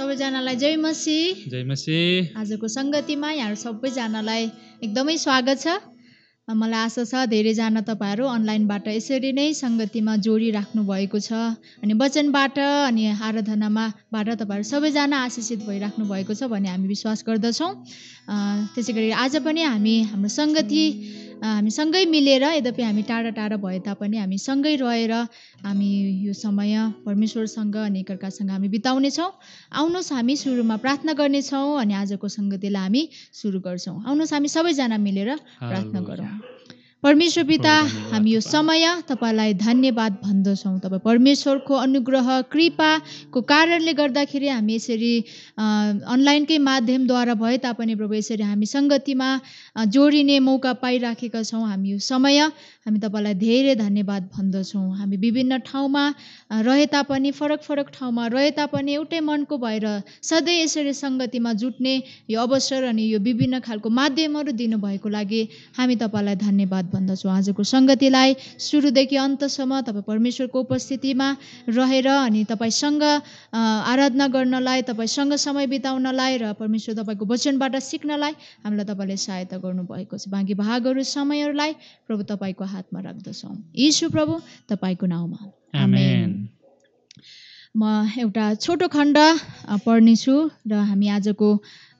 सबैजनालाई जय मसीह। जय मसीह। आजको संगतिमा यहाँ सबैजनालाई एकदमै स्वागत छ। मलाई आशा छ धेरैजना तपाईँहरू अनलाइनबाट यसरी नै संगतिमा जोडिराख्नु भएको छ अनि वचनबाट अनि आराधनामाबाट तपाईँहरू सबैजना आशिषित भइराख्नु भएको छ भन्ने हामी विश्वास गर्दछौँ। त्यसै गरी आज पनि हाम्रो संगति हामी सँगै मिलेर, यद्यपि हामी टाढा टाढा भए तापनि हामी सँगै रहेर हामी यो समय परमेश्वरसँग अनि एकअर्कासँग हामी बिताउनेछौँ। आउनुहोस् हामी सुरुमा प्रार्थना गर्नेछौँ अनि आजको संगतिलाई हामी सुरु गर्छौँ। आउनुहोस् हामी सबैजना मिलेर प्रार्थना गरौँ। परमेश्वर पिता, हामी यो समय तपाईँलाई धन्यवाद भन्दछौँ। तपाईँ परमेश्वरको अनुग्रह कृपाको कारणले गर्दाखेरि हामी यसरी अनलाइनकै माध्यमद्वारा भए तापनि प्रभु यसरी हामी संगतिमा जोडिने मौका पाइराखेका छौँ। हामी यो समय हामी तपाईँलाई धेरै धन्यवाद भन्दछौँ। हामी विभिन्न ठाउँमा रहे तापनि, फरक फरक ठाउँमा रहे तापनि एउटै मनको भएर सधैँ यसरी संगतिमा जुट्ने यो अवसर अनि यो विभिन्न खालको माध्यमहरू दिनुभएको लागि हामी तपाईँलाई धन्यवाद भन्दछौँ। आजको संगतिलाई सुरुदेखि अन्तसम्म तपाईँ परमेश्वरको उपस्थितिमा रहेर अनि तपाईँसँग आराधना गर्नलाई, तपाईँसँग समय बिताउनलाई र परमेश्वर तपाईँको वचनबाट सिक्नलाई हामीलाई तपाईँले सहायता गर्नुभएको छ। बाँकी भागहरू समयहरूलाई प्रभु तपाईँको हातमा राख्दछौँ। यीशु प्रभु तपाईँको नाउँमा आमेन। म एउटा छोटो खण्ड पढ्नेछु र हामी आजको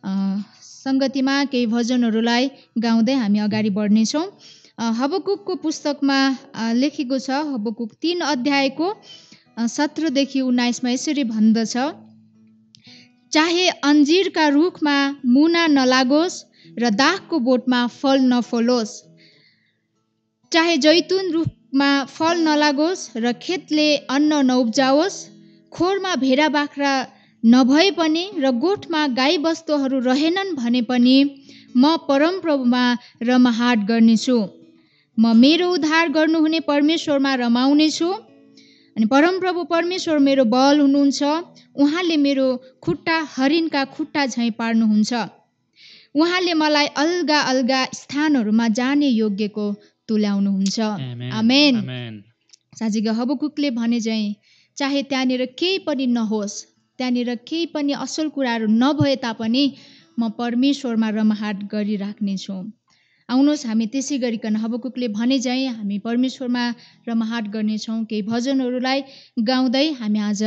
संगतिमा केही भजनहरूलाई गाउँदै हामी अगाडि बढ्नेछौँ। हबकुकको पुस्तकमा लेखेको छ, हबकुक 3 अध्यायको 17 देखि 19 यसरी भन्दछ, चाहे अन्जिरका रुखमा मुना नलागोस् र दाखको बोटमा फल नफलोस्, चाहे जैतुन रुखमा फल नलागोस् र खेतले अन्न नउब्जाओस्, खोरमा भेडा बाख्रा नभए पनि र गोठमा गाई बस्तुहरू रहेनन् भने पनि म परमप्रभुमा रमाहाट गर्नेछु। म मेरो उद्धार गर्नुहुने परमेश्वरमा रमाउनेछु अनि परमप्रभु परमेश्वर मेरो बल हुनुहुन्छ। उहाँले मेरो खुट्टा हरिणका खुट्टा झैँ पार्नुहुन्छ। उहाँले मलाई अलगा अलगा स्थानहरूमा जाने योग्यको तुल्याउनुहुन्छ। आमेन। साँच्चै हबकुकले भने झैँ चाहे त्यहाँनिर केही पनि नहोस्, त्यहाँनिर केही पनि असल कुराहरू नभए तापनि म परमेश्वरमा रमाहाट गरिराख्नेछु। आउनुहोस् हामी त्यसै गरिकन हबकुकले भने झैँ हामी परमेश्वरमा रमाहाट गर्नेछौँ। केही भजनहरूलाई गाउँदै हामी आज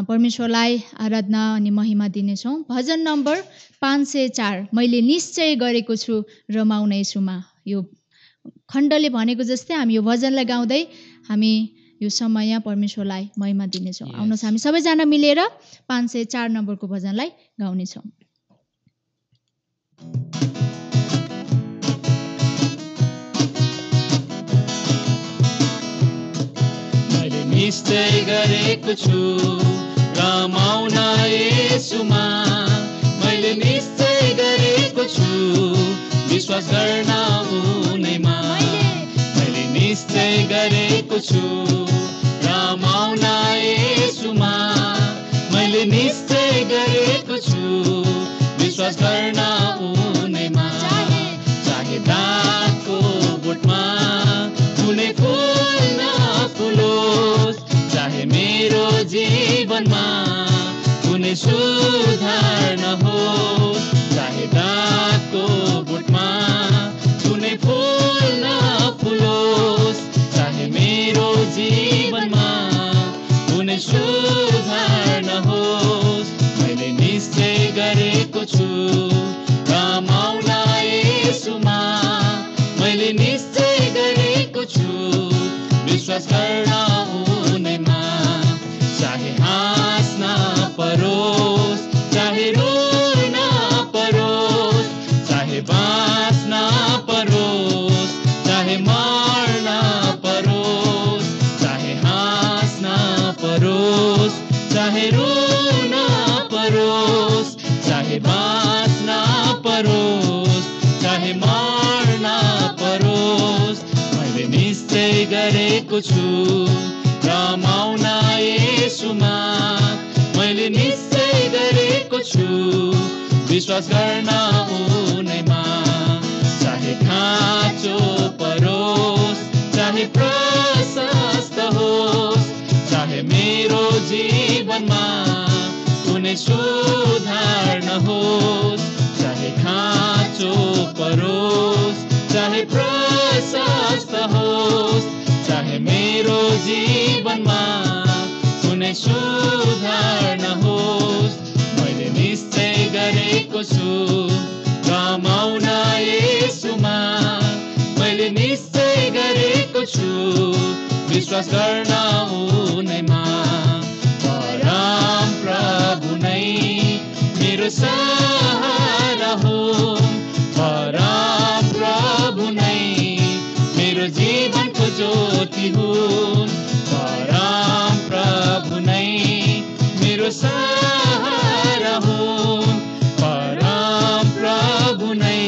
परमेश्वरलाई आराधना अनि महिमा दिनेछौँ। भजन नम्बर 504, मैले निश्चय गरेको छु रमाउनेछुमा। यो खण्डले भनेको जस्तै हामी यो भजनलाई गाउँदै हामी यो समय परमेश्वरलाई महिमा दिनेछौँ। आउनुहोस् हामी सबैजना मिलेर 504 नम्बरको भजनलाई गाउनेछौँ। मैले निश्चय गरेको छु रमाउन येशूमा, मैले निश्चय गरेको छु विश्वास गर्न उनैमा, मैले निश्चय गरेको छु रमाउन येशूमा, मैले निश्चय गरेको छु विश्वास गर्न उनैमा, चाहे दागको बोटमा कुनै फुल नफुलोस्, चाहे मेरो जीवनमा कुनै सुधार नहोस्, चाहे दागको बोटमा कुनै फुल नफुलोस्, चाहे मेरो जीवनमा कुनै सुधार नहोस्, मैले निश्चय गरेको छु रमाउन येशूमा, मैले निश्चय गरेको छु विश्वास गर्न उनैमा, चाहे हाँस्न परोस्, चाहे रोइन परोस्, चाहे बाँच्न परोस्, चाहे मर्न परोस्, चाहे हाँस्न परोस्, चाहे रोइन परोस्, चाहे बाँच्न परोस्, चाहे मर्न परोस्, मैले निश्चय गरेको छु रमाउन येशूमा, मैले निश्चय गरेको छु विश्वास गर्न उनैमा, चाहे खाँचो परोस्, चाहे प्रशस्त होस्, चाहे मेरो जीवनमा कुनै सुधार नहोस्, चाहे खाँचो परोस्, चाहे प्रशस्त होस्, चाहे मेरो जीवनमा कुनै सुधार नहोस्, मैले निश्चय गरेको छु रमाउन येशूमा, मैले निश्चय गरेको छु विश्वास गर्न उनैमा। परम प्रभु नै मेरो सहारा हुन्, परम प्रभु नै मेरो जीवनको ज्योति हुन्, परम प्रभु नै मेरो सहारा हुन्, परम प्रभु नै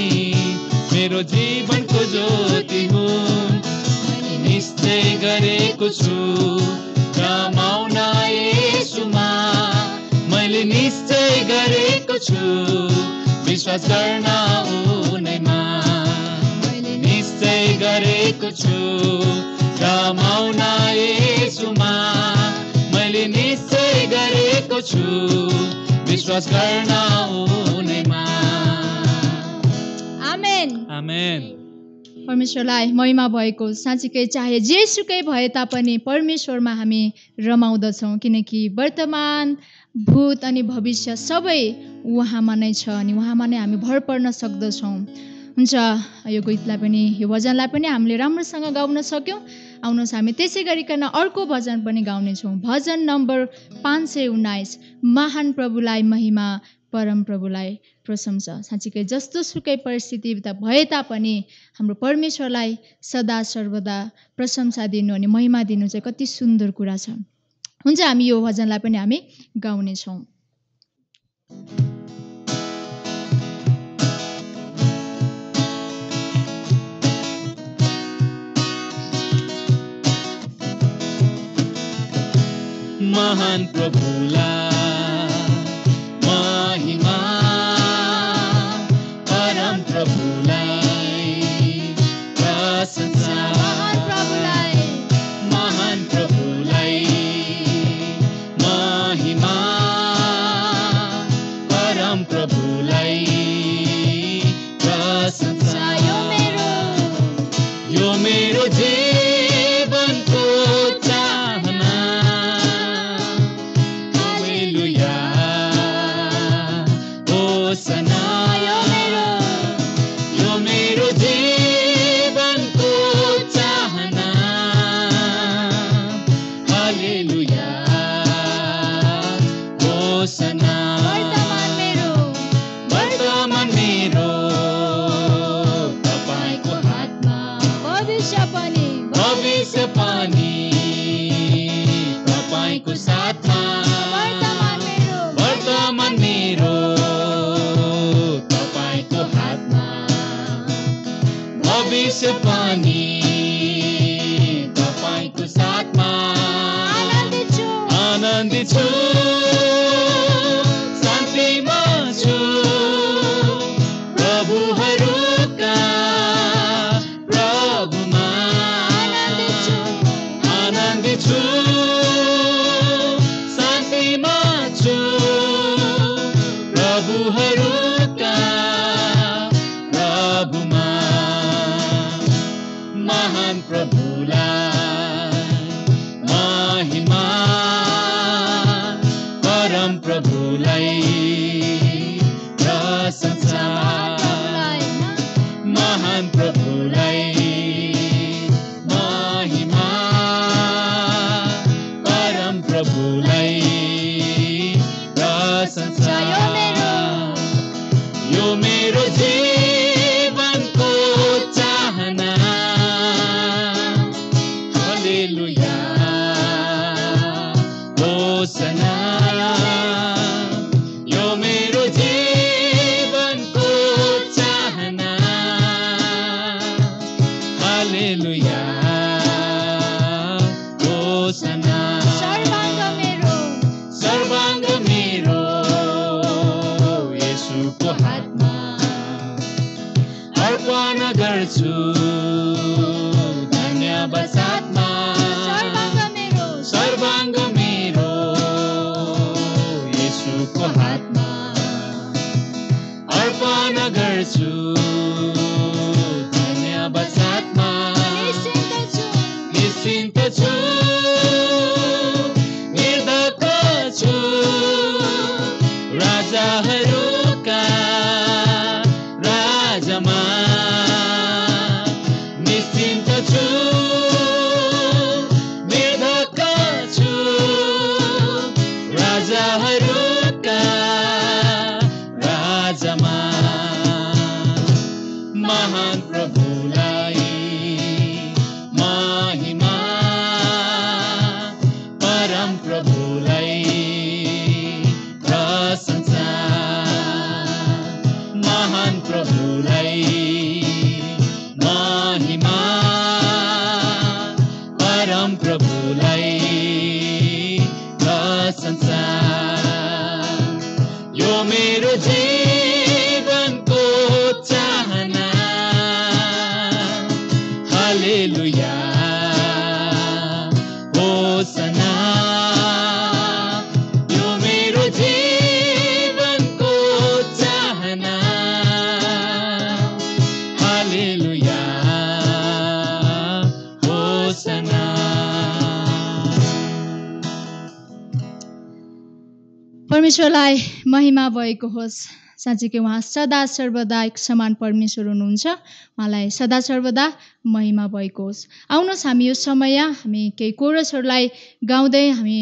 मेरो जीवनको ज्योति हुन्। मैले निश्चय गरेको छु रमाउन येशूमा, मैले निश्चय गरेको छु विश्वास गर्न उनैमा, मैले निश्चय गरेको छु रमाउन येशूमा, मैले निश्चय गरेको छु विश्वास गर्न उनैमा। आमेन। आमेन। परमेश्वरलाई महिमा भएको। साँच्चीकै चाहे जेसुकै भए तापनि परमेश्वरमा हामी रमाउँदछौँ, किनकि वर्तमान भूत अनि भविष्य सबै उहाँमा नै छ अनि उहाँमा नै हामी भर पर्न सक्दछौँ। हुन्छ, यो गीतलाई पनि यो भजनलाई पनि हामीले राम्रोसँग गाउन सक्यौँ। आउनुहोस् हामी त्यसै गरिकन अर्को भजन पनि गाउनेछौँ। भजन नम्बर 519, महान प्रभुलाई महिमा, परम प्रभुलाई प्रशंसा। साँच्चीकै जस्तो सुकै परिस्थिति भए तापनि हाम्रो परमेश्वरलाई सदा सर्वदा प्रशंसा दिनु अनि महिमा दिनु चाहिँ कति सुन्दर कुरा छ। हुन्छ, हामी यो भजनलाई पनि हामी गाउनेछौँ। महान प्रभुलाई महिमा, परम प्रभुलाई प्रशंसा, महान प्रभुलाई महिमा, परम प्रभुलाई प्रशंसा। यो मेरो जीवनको चाहना, हालेलुया होसना। यो मेरो जीवनको चाहना, हालेलुया होसना। वर्तमान मेरो तपाईको हातमा, भविष्य पनि तपाईको साथमा। वर्तमान मेरो तपाईको हातमा, भविष्य पनि तपाईको साथमा। आनन्दित छु, शान्तिमा छु, प्रभुहरूका प्रभुमा। आनन्दित छु, शान्तिमा छु, प्रभुहरूका प्रभुमा। महान प्रभुलाई महिमा, परम प्रभुलाई प्रशंसा। महान प्रभुलाई महिमा, परम प्रभुलाई प्रशंसा। यो मेरो जीवनको चाहना, हालेलुया होसना। यो मेरो जीवनको चाहना, हालेलुया होसना। सर्वांग मेरो प्रभुको हातमा अर्पण गर्छु धन्यवाद साथमा निश्चिन्त छु निर्धक्क छु राजाहरूका राजामा निश्चिन्त छु निर्धक्क छु राजाहरूका राजामा महान प्रभुलाई महिमा परम प्रभुलाई प्रशंसा महान प्रभुलाई महिमा परम प्रभुलाई प्रशंसा यो मेरो जीवनको चाहना हालेलुया होसना यो मेरो जीवनको चाहना हालेलुया होसना परमेश्वरलाई महिमा भएको होस्। साँच्चीकै उहाँ सदा सर्वदा एक समान परमेश्वर हुनुहुन्छ। उहाँलाई सदा सर्वदा महिमा भएको होस्। आउनुहोस् हामी यो समय हामी केही कोरसहरूलाई गाउँदै हामी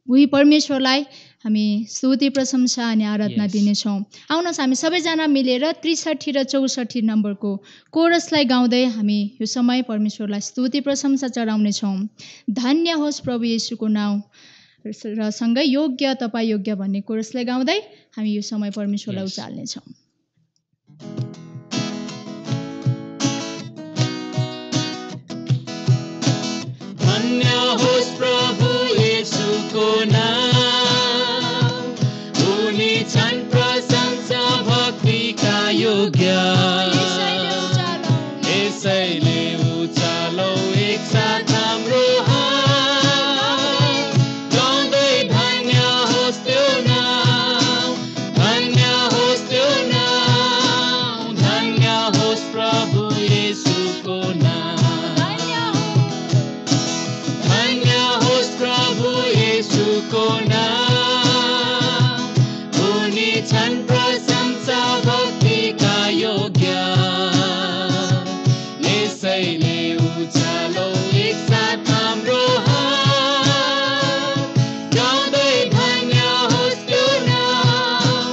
उही परमेश्वरलाई हामी स्तुति प्रशंसा अनि आराधना Yes. दिनेछौँ। आउनुहोस् हामी सबैजना मिलेर 63 र 64 नम्बरको कोरसलाई गाउँदै हामी यो समय परमेश्वरलाई स्तुति प्रशंसा चढाउनेछौँ। धन्य होस् प्रभु येशूको नाउँ र सँगै योग्य तपाईँ योग्य भन्ने कोरसलाई गाउँदै हामी यो समय परमेश्वरलाई Yes. उचाल्नेछौँ। धन्य होस् प्रभु येशूको नाम उनी छन् प्रशंसा भक्तिका योग्य यसैले उचालौ एकसाथ हाम्रो हात गाउँदै धन्य होस् त्यो नाम धन्य होस् त्यो नाम धन्य होस् प्रभु येशूको नाम धन्य होस् प्रभु येशूको नाम उनी छन् प्रशंसा भक्तिका योग्य यसैले उचालौ एकसाथ हाम्रो हात गाउँदै धन्य होस् त्यो नाम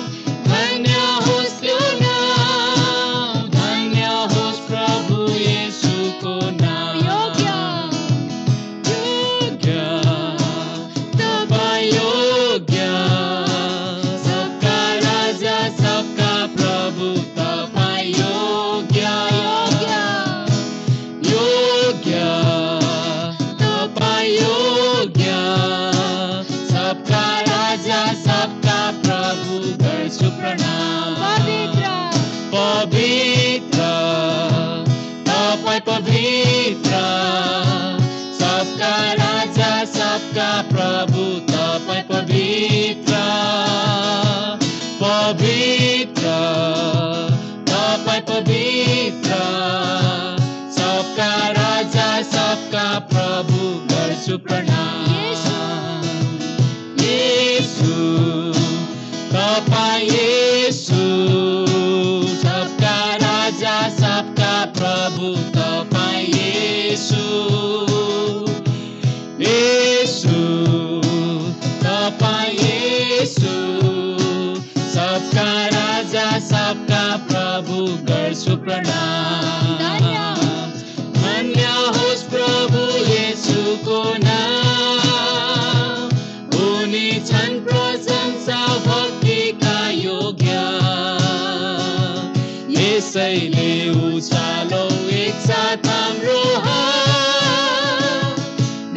धन्य होस् त्यो नाम धन्य होस् प्रभु येशूको नाम योग्य तपाईँ योग्य सबका राजा सबका प्रभु तपाईँ योग्य योग्य तपाईँ योग्य सबका राजा सबका प्रभु गर्छु प्रणाम पवित्र तपाईँ पवित्र सबका राजा सबका प्रभु तपाईँ पवित्र पवित्र तपाईँ पवित्र सबका राजा सबका प्रभु गर्छु प्रणाम येशू तपाईँ येशू सबका राजा सबका प्रभु तपाईँ येशू येशू तपाईँ येशू सबका राजा सबका प्रभु गर्छु प्रणाम धन्य होस् प्रभु येशूको नाम उनी छन् प्रशंसा भक्तिका योग्य यसैले उचालौ एकसाथ हाम्रो हात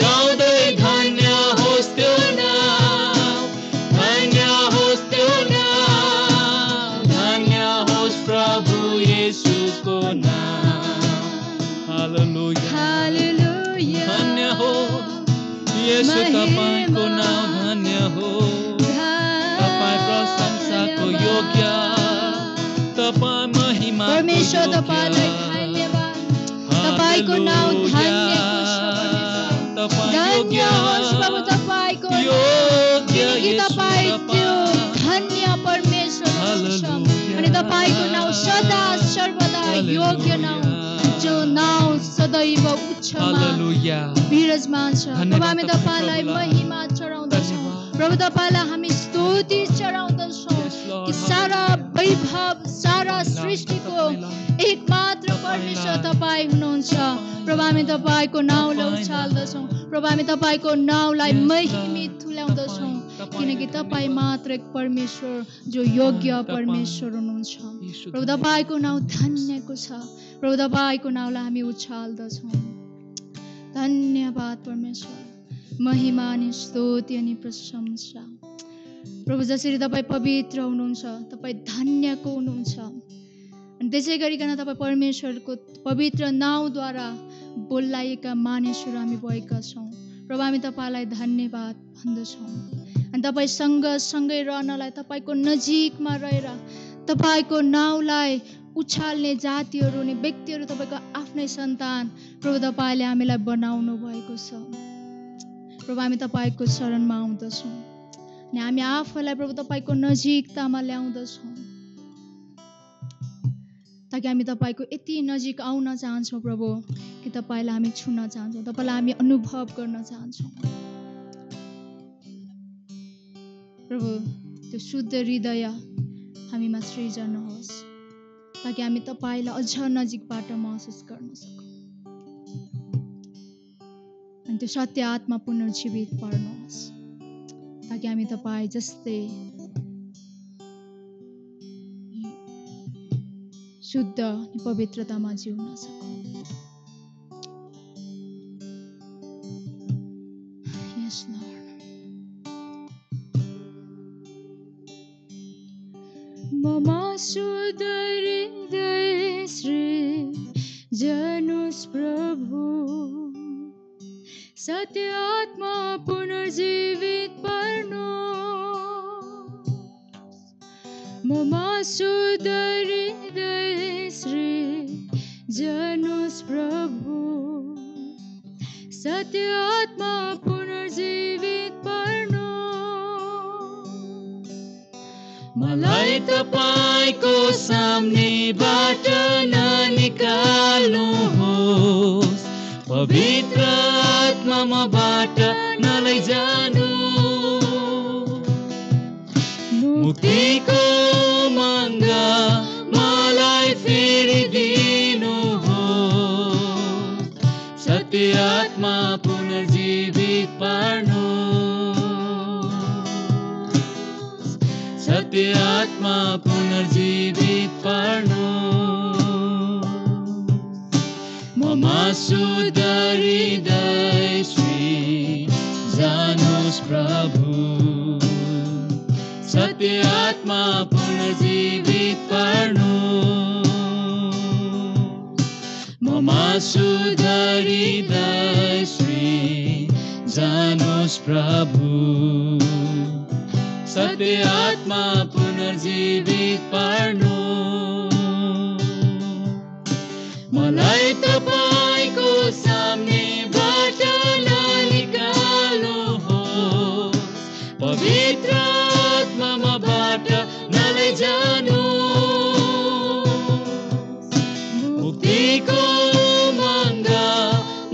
गाउँदै धन्य होस् त्यो नाम धन्य होस् त्यो नाम धन्य होस् प्रभु येशूको नाम हालेलुया धन्य हो येशू तपाईको नाम धन्य हो तपाईँ परमेश्वर तपाईँलाई धन्यवाद तपाईँको नाउँ धन्यको छ धन्य होस् प्रभु तपाईँको किनकि तपाईँ त्यो धन्य परमेश्वर हुनुहुन्छ अनि तपाईँको नाउँ सदा सर्वदा योग्य नाउँ जो नाउँ सदैव उच्चमा विराजमान छ प्रभु हामी तपाईँलाई महिमा चढाउँदछौँ प्रभु तपाईँलाई हामी स्तुति चढाउँदछौँ कि सारा वैभव सारा सृष्टिको एकमात्र परमेश्वर तपाईँ हुनुहुन्छ प्रभु हामी तपाईँको नाउँलाई उछाल्दछौँ प्रभु हामी तपाईँको नाउँलाई महिमित तुल्याउँदछौँ किनकि तपाईँ मात्र एक परमेश्वर जो योग्य परमेश्वर हुनुहुन्छ प्रभु तपाईँको नाउँ धन्यको छ प्रभु तपाईँको नाउँलाई हामी उछाल्दछौँ धन्यवाद परमेश्वर महिमा अनि स्तुति अनि प्रशंसा प्रभु जसरी तपाईँ पवित्र हुनुहुन्छ तपाईँ धन्यको हुनुहुन्छ अनि त्यसै गरिकन तपाईँ परमेश्वरको पवित्र नाउँद्वारा बोलाइएका मानिसहरू हामी भएका छौँ प्रभु हामी तपाईँलाई धन्यवाद भन्दछौँ अनि तपाईँसँग सँगै रहनलाई तपाईँको नजिकमा रहेर तपाईँको नाउँलाई उछाल्ने जातिहरू अनि व्यक्तिहरू तपाईँको आफ्नै सन्तान प्रभु तपाईँले हामीलाई बनाउनु भएको छ प्रभु हामी तपाईँको शरणमा आउँदछौँ अनि हामी आफूलाई प्रभु तपाईँको नजिकतामा ल्याउँदछौँ ताकि हामी तपाईँको यति नजिक आउन चाहन्छौँ प्रभु कि तपाईँलाई हामी छुन चाहन्छौँ तपाईँलाई हामी अनुभव गर्न चाहन्छौँ प्रभु त्यो शुद्ध हृदय हामीमा सृजना होस् ताकि हामी तपाईँलाई अझ नजिकबाट महसुस गर्न सकौँ अनि त्यो सत्य आत्मा पुनर्जीवित पार्नुहोस् ताकि हामी तपाईँ जस्तै शुद्ध अनि पवित्रतामा जिउन सकौँ Yes, Lord. ममा शुद्ध हृदय सृजनुहोस् प्रभु सत्य आत्मा पुनर्जीवित पार्नुहोस् ममा शुद्ध हृदय सृजनुहोस् प्रभु सत्य आत्मा पुनर्जीवित पार्नुहोस् मलाई तपाईको सामनेबाट ननिकाल्नुहोस् पवित्र आत्मा मबाट नलैजानु मुक्तिको मङ्गा मलाई फेरि दिनुहोस् सत्य आत्मा पुनर्जीवित पार्नुहोस् सत्य आत्मा पुनर्जीवित पार्नुहोस् ममा शुद्ध हृदय सृजनुहोस् प्रभु सत्य आत्मा पुनर्जीवित पार्नुहोस् ममा शुद्ध हृदय सृजनुहोस् प्रभु सत्य आत्मा पुनर्जीवित पार्नुहोस् मलाई तपाईको सामनेबाट ननिकाल्नुहोस् पवित्र आत्मा मबाट नलैजानुहोस् मुक्तिको मङ्गा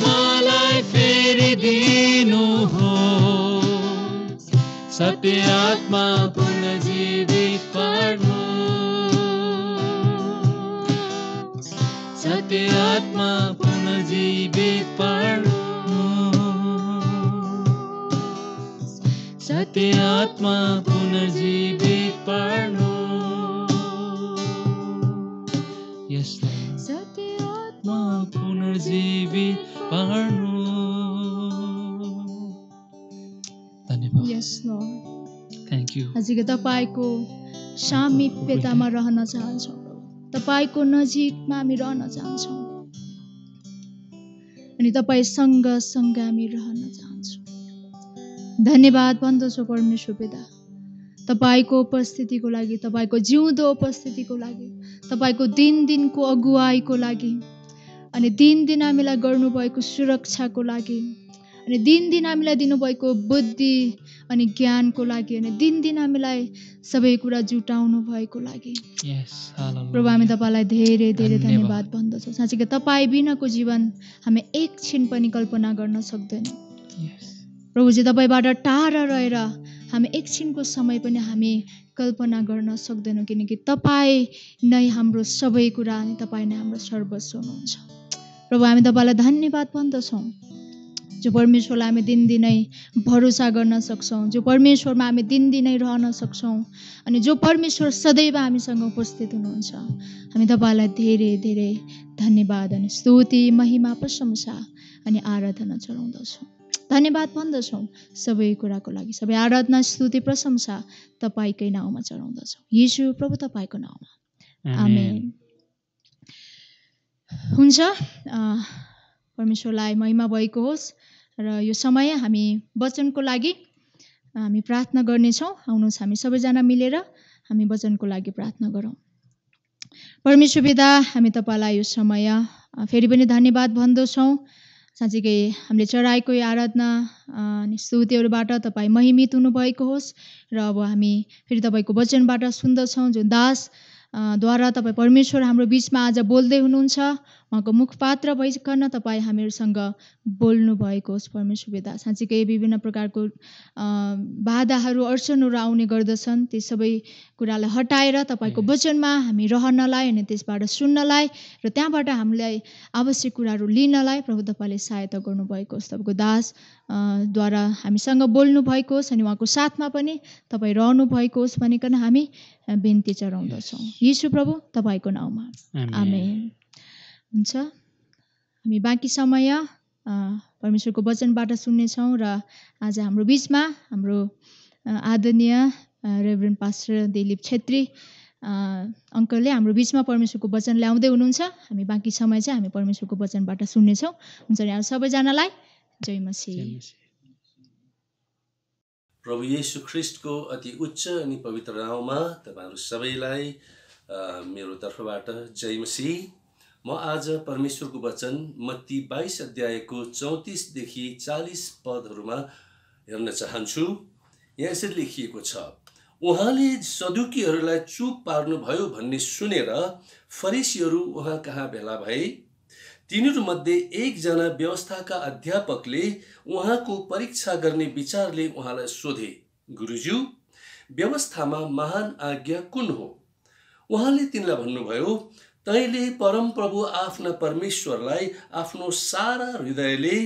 मलाई फेरि दिनुहोस् सत्य आत्मा पुनर्जीवित पार्नुहोस् सत्य आत्मा पुनर्जीवित पार्नुहोस् सत्य आत्मा पुनर्जीवित पार्नुहोस् यस सत्य आत्मा पुनर्जीवित पार्नुहोस् धन्यवाद यस लर्ड थ्याङ्क यू हजुर तपाईँको सामिप्यतामा रहन चाहन्छौँ तपाईँको नजिकमा हामी रहन चाहन्छौँ अनि तपाईँसँग सँग हामी रहन चाहन्छौँ धन्यवाद भन्दछौँ परमेश्वर पिता तपाईको उपस्थितिको लागि, तपाईको जिउँदो उपस्थितिको लागि, तपाईको दिनको अगुवाईको लागि, अनि दिन हामीलाई गर्नुभएको सुरक्षाको लागि, अनि दिन हामीलाई दिनुभएको बुद्धि अनि ज्ञानको लागि, अनि दिन हामीलाई सबै कुरा जुटाउनु भएको लागि प्रभु हामी तपाईलाई धेरै धेरै धन्यवाद भन्दछौँ। साँच्चै तपाईँ बिनाको जीवन हामी एकछिन पनि कल्पना गर्न सक्दैनौँ। प्रभुजी तपाईँबाट टाढा रहेर हामी एकछिनको समय पनि हामी कल्पना गर्न सक्दैनौँ, किनकि तपाईँ नै हाम्रो सबै कुरा अनि तपाईँ नै हाम्रो सर्वस्व हुनुहुन्छ। प्रभु हामी तपाईँलाई धन्यवाद भन्दछौँ, जो परमेश्वरलाई हामी दिनदिनै भरोसा गर्न सक्छौँ, जो परमेश्वरमा हामी दिनदिनै रहन सक्छौँ, अनि जो परमेश्वर सदैव हामीसँग उपस्थित हुनुहुन्छ। हामी तपाईँलाई धेरै धेरै धन्यवाद अनि स्तुति, महिमा, प्रशंसा अनि आराधना चढाउँदछौँ। धन्यवाद भन्दछौँ सबै कुराको लागि। सबै आराधना, स्तुति, प्रशंसा तपाईँकै नाउँमा चढाउँदछौँ, येशू प्रभु तपाईँको नाउँमा, आमेन। हुन्छ, परमेश्वरलाई महिमा भएको होस्। र यो समय हामी वचनको लागि हामी प्रार्थना गर्नेछौँ। आउनुहोस् हामी सबैजना मिलेर हामी वचनको लागि प्रार्थना गरौँ। परमेश्वर पिता, हामी तपाईँलाई यो समय फेरि पनि धन्यवाद भन्दछौँ। साँच्चीकै हामीले चढाएको यो आराधना अनि स्तुतिहरूबाट तपाईँ महिमित हुनुभएको होस्। र अब हामी फेरि तपाईँको वचनबाट सुन्दछौँ, जो दासद्वारा तपाईँ परमेश्वर हाम्रो बिचमा आज बोल्दै हुनुहुन्छ। उहाँको मुखपात्र भइकन तपाईँ हामीहरूसँग बोल्नु भएको होस्। परमेश्वर पिता, साँच्चीकै विभिन्न प्रकारको बाधाहरू, अडचनहरू आउने गर्दछन्। ती सबै कुरालाई हटाएर तपाईँको वचनमा हामी रहनलाई अनि त्यसबाट सुन्नलाई र त्यहाँबाट हामीलाई आवश्यक कुराहरू लिनलाई प्रभु तपाईँले सहायता गर्नुभएको होस्। तपाईँको दासद्वारा हामीसँग बोल्नु भएको होस् अनि उहाँको साथमा पनि तपाईँ रहनु भएको होस् भनिकन हामी बिन्ती चढाउँदछौँ, येशू प्रभु तपाईँको नाउँमा, आमेन। हुन्छ, हामी बाँकी समय परमेश्वरको वचनबाट सुन्नेछौँ। र आज हाम्रो बिचमा हाम्रो आदरणीय रेभरेन्ड पास्टर दिलीप छेत्री अङ्कलले हाम्रो बिचमा परमेश्वरको वचन ल्याउँदै हुनुहुन्छ। हामी बाँकी समय चाहिँ हामी परमेश्वरको वचनबाट सुन्नेछौँ। हुन्छ, यहाँ सबैजनालाई जय मसीह। प्रभु येशू ख्रिस्टको अति उच्च अनि पवित्र नाममा तपाईँहरू सबैलाई मेरो तर्फबाट जय मसीह। म आज परमेश्वरको वचन मत्ती 22 अध्यायको 34 देखि 40 पदहरूमा हेर्न चाहन्छु। यहाँ यसरी लेखिएको छ, उहाँले सदुकीहरूलाई चुप पार्नुभयो भन्ने सुनेर फरिसीहरू उहाँ कहाँ भेला भए। तिनीहरूमध्ये एकजना व्यवस्थाका अध्यापकले उहाँको परीक्षा गर्ने विचारले उहाँलाई सोधे, गुरुज्यू, व्यवस्थामा महान आज्ञा कुन हो? उहाँले तिनलाई भन्नुभयो, तैँले परमप्रभु आफ्ना परमेश्वरलाई आफ्नो सारा हृदयले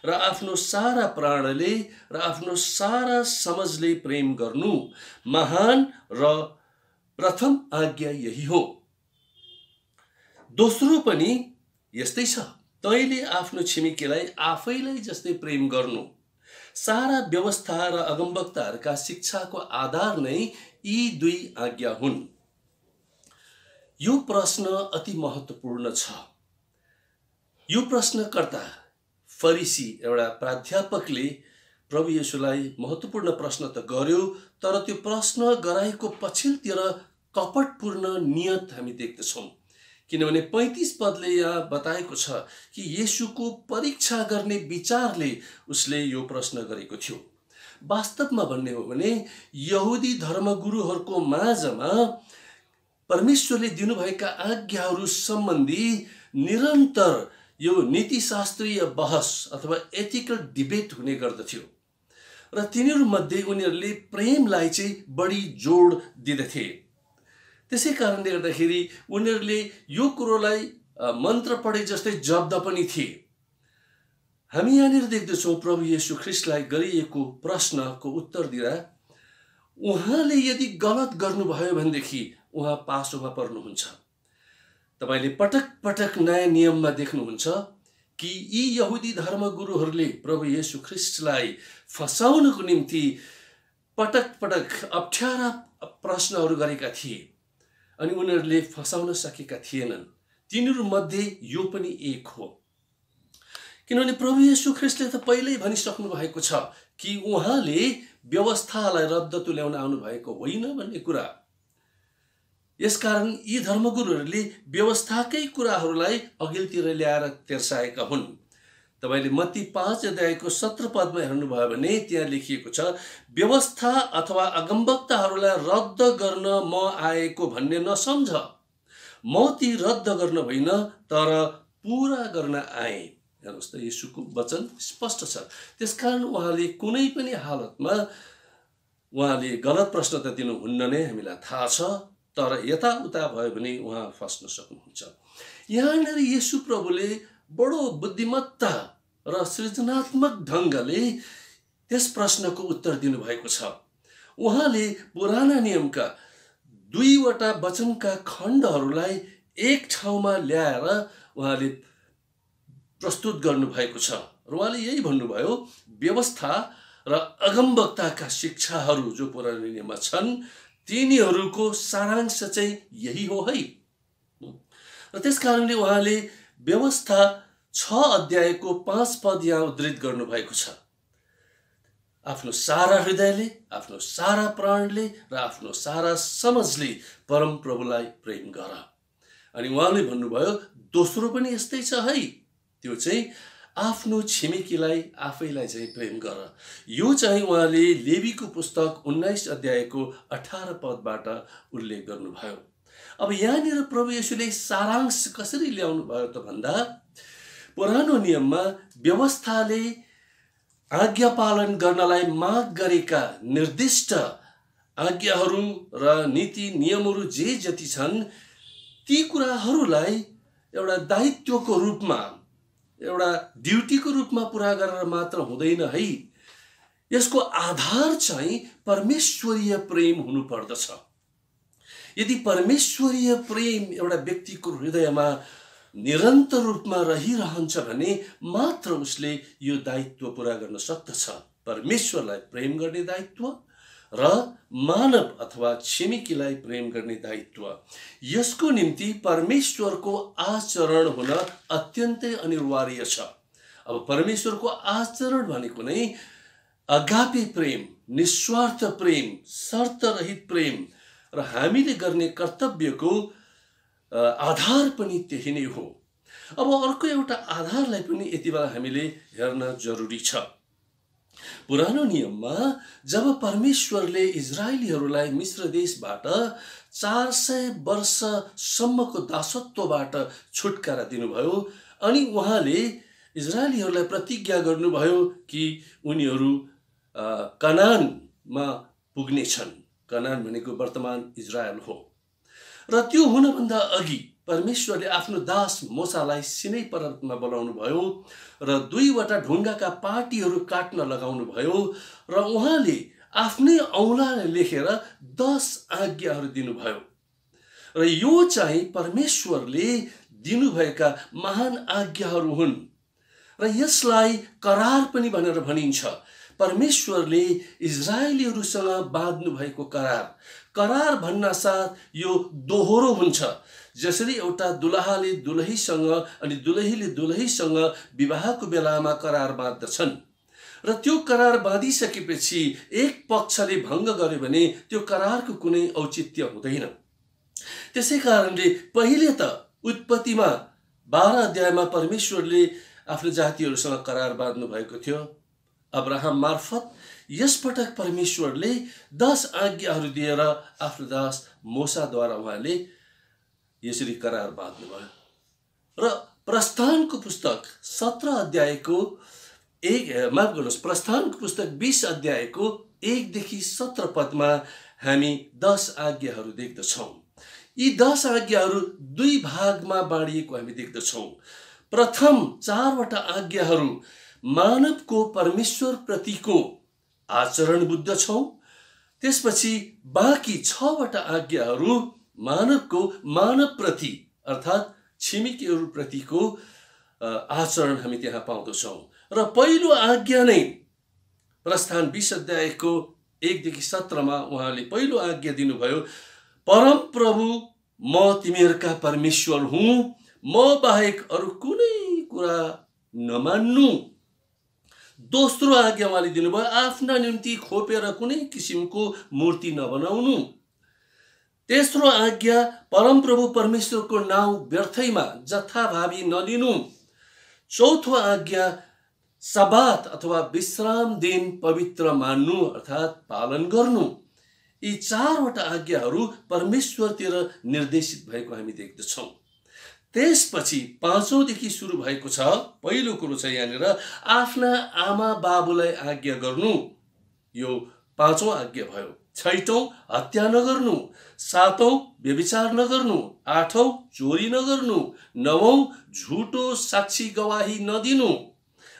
र आफ्नो सारा प्राणले र आफ्नो सारा समझले प्रेम गर्नु महान र प्रथम आज्ञा यही हो। दोस्रो पनि यस्तै छ, तैँले आफ्नो छिमेकीलाई आफैलाई जस्तै प्रेम गर्नु। सारा व्यवस्था र अगमवक्ताहरूका शिक्षाको आधार नै यी दुई आज्ञा हुन्। यो प्रश्न अति महत्त्वपूर्ण छ। यो प्रश्नकर्ता फरिसी एउटा प्राध्यापकले प्रभु येशूलाई महत्त्वपूर्ण प्रश्न त गर्यो, तर त्यो प्रश्न गराएको पछिल्तिर कपटपूर्ण नियत हामी देख्दछौँ। किनभने 35 पदले यहाँ बताएको छ कि येशूको परीक्षा गर्ने विचारले उसले यो प्रश्न गरेको थियो। वास्तवमा भन्ने हो भने यहुदी धर्मगुरुहरूको माझमा परमेश्वरले दिनुभएका आज्ञाहरू सम्बन्धी निरन्तर यो नीतिशास्त्रीय बहस अथवा एथिकल डिबेट हुने गर्दथ्यो र तिनीहरूमध्ये उनीहरूले प्रेमलाई चाहिँ बढी जोड दिँदथे। त्यसै कारणले गर्दाखेरि उनीहरूले यो कुरोलाई मन्त्र पढे जस्तै जप्द पनि थिए। हामी यहाँनिर देख्दछौँ प्रभु येशू ख्रिस्टलाई गरिएको प्रश्नको उत्तर दिँदा उहाँले यदि गलत गर्नुभयो भनेदेखि उहाँ पासोमा पर्नुहुन्छ। तपाईले पटक पटक नयाँ नियममा देख्नुहुन्छ कि यी यहुदी धर्मगुरुहरूले प्रभु येशू ख्रिस्टलाई फसाउनको निम्ति पटक पटक अप्ठ्यारा प्रश्नहरू गरेका थिए अनि उनीहरूले फसाउन सकेका थिएनन्। तिनीहरूमध्ये यो पनि एक हो। किनभने प्रभु येशू ख्रिस्टले त पहिल्यै भनिसक्नु भएको छ कि उहाँले व्यवस्थालाई रद्द तुल्याउन आउनु भएको होइन भन्ने कुरा। यसकारण यी धर्मगुरुहरूले व्यवस्थाकै कुराहरूलाई अघिल्तिर ल्याएर तेर्साएका हुन्। तपाईले मत्ती 5 अध्यायको 17 पदमा हेर्नुभयो भने त्यहाँ लेखिएको छ, व्यवस्था अथवा अगमवक्ताहरूलाई रद्द गर्न म आएको भन्ने नसम्झ, म ती रद्द गर्न होइन तर पूरा गर्न आए। हेर्नुहोस् त, येशूको वचन स्पष्ट छ। त्यसकारण उहाँले कुनै पनि हालतमा उहाँले गलत प्रश्न त दिनुहुन्न नै हामीलाई थाहा छ, तर यताउता भयो भने उहाँ फस्न सक्नुहुन्छ। यहाँनिर येशू प्रभुले बडो बुद्धिमत्ता र सृजनात्मक ढङ्गले त्यस प्रश्नको उत्तर दिनुभएको छ। उहाँले पुराना नियमका 2वटा वचनका खण्डहरूलाई एक ठाउँमा ल्याएर उहाँले प्रस्तुत गर्नुभएको छ र उहाँले यही भन्नुभयो, व्यवस्था र अगमवक्ताका शिक्षाहरू जो पुरानो नियममा छन् तिनीहरूको सारांश चाहिँ यही हो है। र त्यस कारणले उहाँले व्यवस्था 6 अध्यायको 5 पद यहाँ उद्धृत गर्नुभएको छ। आफ्नो सारा हृदयले, आफ्नो सारा प्राणले र आफ्नो सारा समझले परम प्रभुलाई प्रेम गर। अनि उहाँले भन्नुभयो दोस्रो पनि यस्तै छ है, त्यो चाहिँ आफ्नो छिमेकीलाई आफैलाई चाहिँ प्रेम गर। यो चाहिँ उहाँले लेवीको पुस्तक 19 अध्यायको 18 पदबाट उल्लेख गर्नुभयो। अब यहाँनिर प्रभु येशूले सारांश कसरी ल्याउनु भयो त भन्दा, पुरानो नियममा व्यवस्थाले आज्ञा पालन गर्नलाई माग गरेका निर्दिष्ट आज्ञाहरू र नीति नियमहरू जे जति छन् ती कुराहरूलाई एउटा दायित्वको रूपमा, एउटा ड्युटीको रूपमा पुरा गरेर मात्र हुँदैन है। यसको आधार चाहिँ परमेश्वरीय प्रेम हुनुपर्दछ। यदि परमेश्वरीय प्रेम एउटा व्यक्तिको हृदयमा निरन्तर रूपमा रहिरहन्छ भने मात्र उसले यो दायित्व पुरा गर्न सक्दछ। परमेश्वरलाई प्रेम गर्ने दायित्व र मानव अथवा छिमेकीलाई प्रेम गर्ने दायित्व, यसको निम्ति परमेश्वरको आचरण हुन अत्यन्तै अनिवार्य छ। अब परमेश्वरको आचरण भनेको नै अगापे प्रेम, निस्वार्थ प्रेम, शर्तरहित प्रेम र हामीले गर्ने कर्तव्यको आधार पनि त्यही नै हो। अब अर्को एउटा आधारलाई पनि यति बेला हामीले हेर्न जरुरी छ। पुरानो नियममा जब परमेश्वरले इजरायलीहरूलाई मिस्र देशबाट 400 वर्षसम्मको दासत्वबाट छुटकारा दिनुभयो अनि उहाँले इजरायलीहरूलाई प्रतिज्ञा गर्नुभयो कि उनीहरू कनानमा पुग्नेछन्। कनान भनेको वर्तमान इजरायल हो। र त्यो हुनभन्दा अघि परमेश्वरले आफ्नो दास मोसालाई सिनै पर्वतमा बोलाउनु भयो र 2वटा ढुङ्गाका पाटीहरू काट्न लगाउनु भयो र उहाँले आफ्नै औँलाले लेखेर 10 आज्ञाहरू दिनुभयो। र यो चाहिँ परमेश्वरले दिनुभएका महान आज्ञाहरू हुन् र यसलाई करार पनि भनेर भनिन्छ। परमेश्वरले इजरायलीहरूसँग बाँध्नु भएको करार भन्नासाथ यो दोहोरो हुन्छ। जसरी एउटा दुलहाले दुलहीसँग अनि दुलहीले दुलहीसँग विवाहको बेलामा करार बाँध्दछन् र त्यो करार बाँधिसकेपछि एक पक्षले भङ्ग गर्यो भने त्यो करारको कुनै औचित्य हुँदैन। त्यसै कारणले पहिले त उत्पत्तिमा 12 अध्यायमा परमेश्वरले आफ्नो जातिहरूसँग करार बाँध्नु भएको थियो अब्राहम मार्फत। यसपटक परमेश्वरले 10 आज्ञाहरू दिएर आफ्नो दास मोसाद्वारा उहाँले यसरी करार बाँध्नुभयो। र प्रस्थानको पुस्तक 17 अध्यायको 1 प्रस्थानको पुस्तक 20 अध्यायको 1 देखि 17 पदमा हामी 10 आज्ञाहरू देख्दछौँ। यी 10 आज्ञाहरू 2 भागमा बाँडिएको हामी देख्दछौँ। प्रथम 4वटा आज्ञाहरू मानवको परमेश्वर प्रतिको आचरण बुझ्दछौँ। त्यसपछि बाँकी 6वटा आज्ञाहरू मानवको मानव प्रति अर्थात् छिमेकीहरू प्रतिको आचरण हामी त्यहाँ पाउँदछौँ। र पहिलो आज्ञा नै प्रस्थान 20 अध्यायको 1 देखि 17 मा उहाँले पहिलो आज्ञा दिनुभयो, परम प्रभु म तिमीहरूका परमेश्वर हुँ, म बाहेक अरू कुनै कुरा नमान्नु। दोस्रो आज्ञा उहाँले दिनुभयो, आफ्ना निम्ति खोपेर कुनै किसिमको मूर्ति नबनाउनु। तेस्रो आज्ञा, परमप्रभु परमेश्वरको नाउँ व्यर्थैमा जथाभावी नलिनु। चौथो आज्ञा, सब्बात अथवा विश्राम दिन पवित्र मान्नु अर्थात् पालन गर्नु। यी चारवटा आज्ञाहरू परमेश्वरतिर निर्देशित भएको हामी देख्दछौँ। त्यसपछि पाँचौँदेखि सुरु भएको छ। पहिलो कुरो छ यहाँनिर आफ्ना आमा बाबुलाई आज्ञा गर्नु, यो पाँचौँ आज्ञा भयो। छैटौँ, हत्या नगर्नु। सातौँ, व्यभिचार नगर्नु। आठौँ, चोरी नगर्नु। नवौँ, झुटो साक्षी गवाही नदिनु।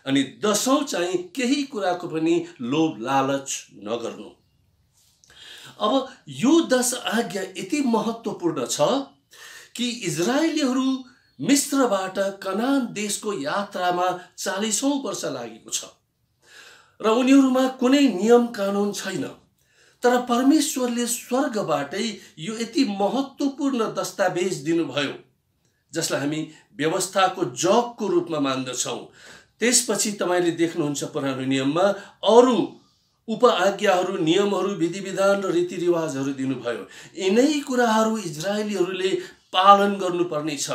अनि दसौँ चाहिँ केही कुराको पनि लोभ लालच नगर्नु। अब यो 10 आज्ञा यति महत्त्वपूर्ण छ कि इजरायलीहरू मिस्रबाट कनान देशको यात्रामा 40औं वर्ष लागेको छ र उनीहरूमा कुनै नियम कानुन छैन। तर परमेश्वरले स्वर्गबाटै यो यति महत्त्वपूर्ण दस्तावेज दिनुभयो जसलाई हामी व्यवस्थाको जगको रूपमा मान्दछौँ। त्यसपछि तपाईले देख्नुहुन्छ पुरानो नियममा अरू उपआज्ञाहरू, नियमहरू, विधिविधान र रीतिरिवाजहरू दिनुभयो। यिनै कुराहरू इजरायलीहरूले पालन गर्नुपर्ने छ।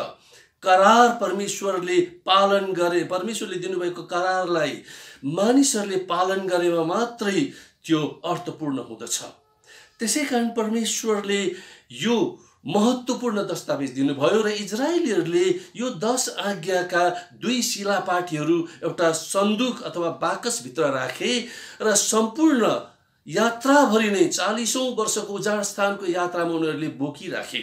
करार परमेश्वरले पालन गरे, परमेश्वरले दिनुभएको करारलाई मानिसहरूले पालन गरेमा मात्रै त्यो अर्थपूर्ण हुँदछ। त्यसैकारण परमेश्वरले यो महत्त्वपूर्ण दस्तावेज दिनुभयो र इजरायलीहरूले यो 10 आज्ञाका 2 शिलापाटीहरू एउटा सन्दुक अथवा बाकसभित्र राखे र सम्पूर्ण यात्राभरि नै 40औं वर्षको उजाड स्थानको यात्रामा उनीहरूले बोकिराखे।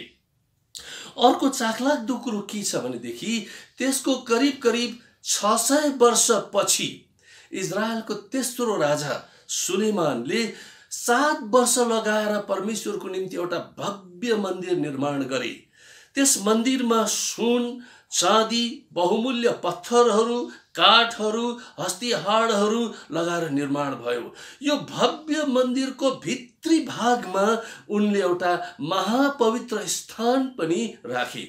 अर्को चाखलाग्दो कुरो के छ भनेदेखि त्यसको करिब 600 वर्षपछि इजरायलको तेस्रो राजा सुलेमानले 7 वर्ष लगाएर परमेश्वरको निम्ति एउटा भव्य मन्दिर निर्माण गरे। त्यस मन्दिरमा सुन, चाँदी, बहुमूल्य पत्थरहरू, काठहरू, हस्तिहाडहरू लगाएर निर्माण भयो। यो भव्य मन्दिरको भित्री भागमा उनले एउटा महापवित्र स्थान पनि राखे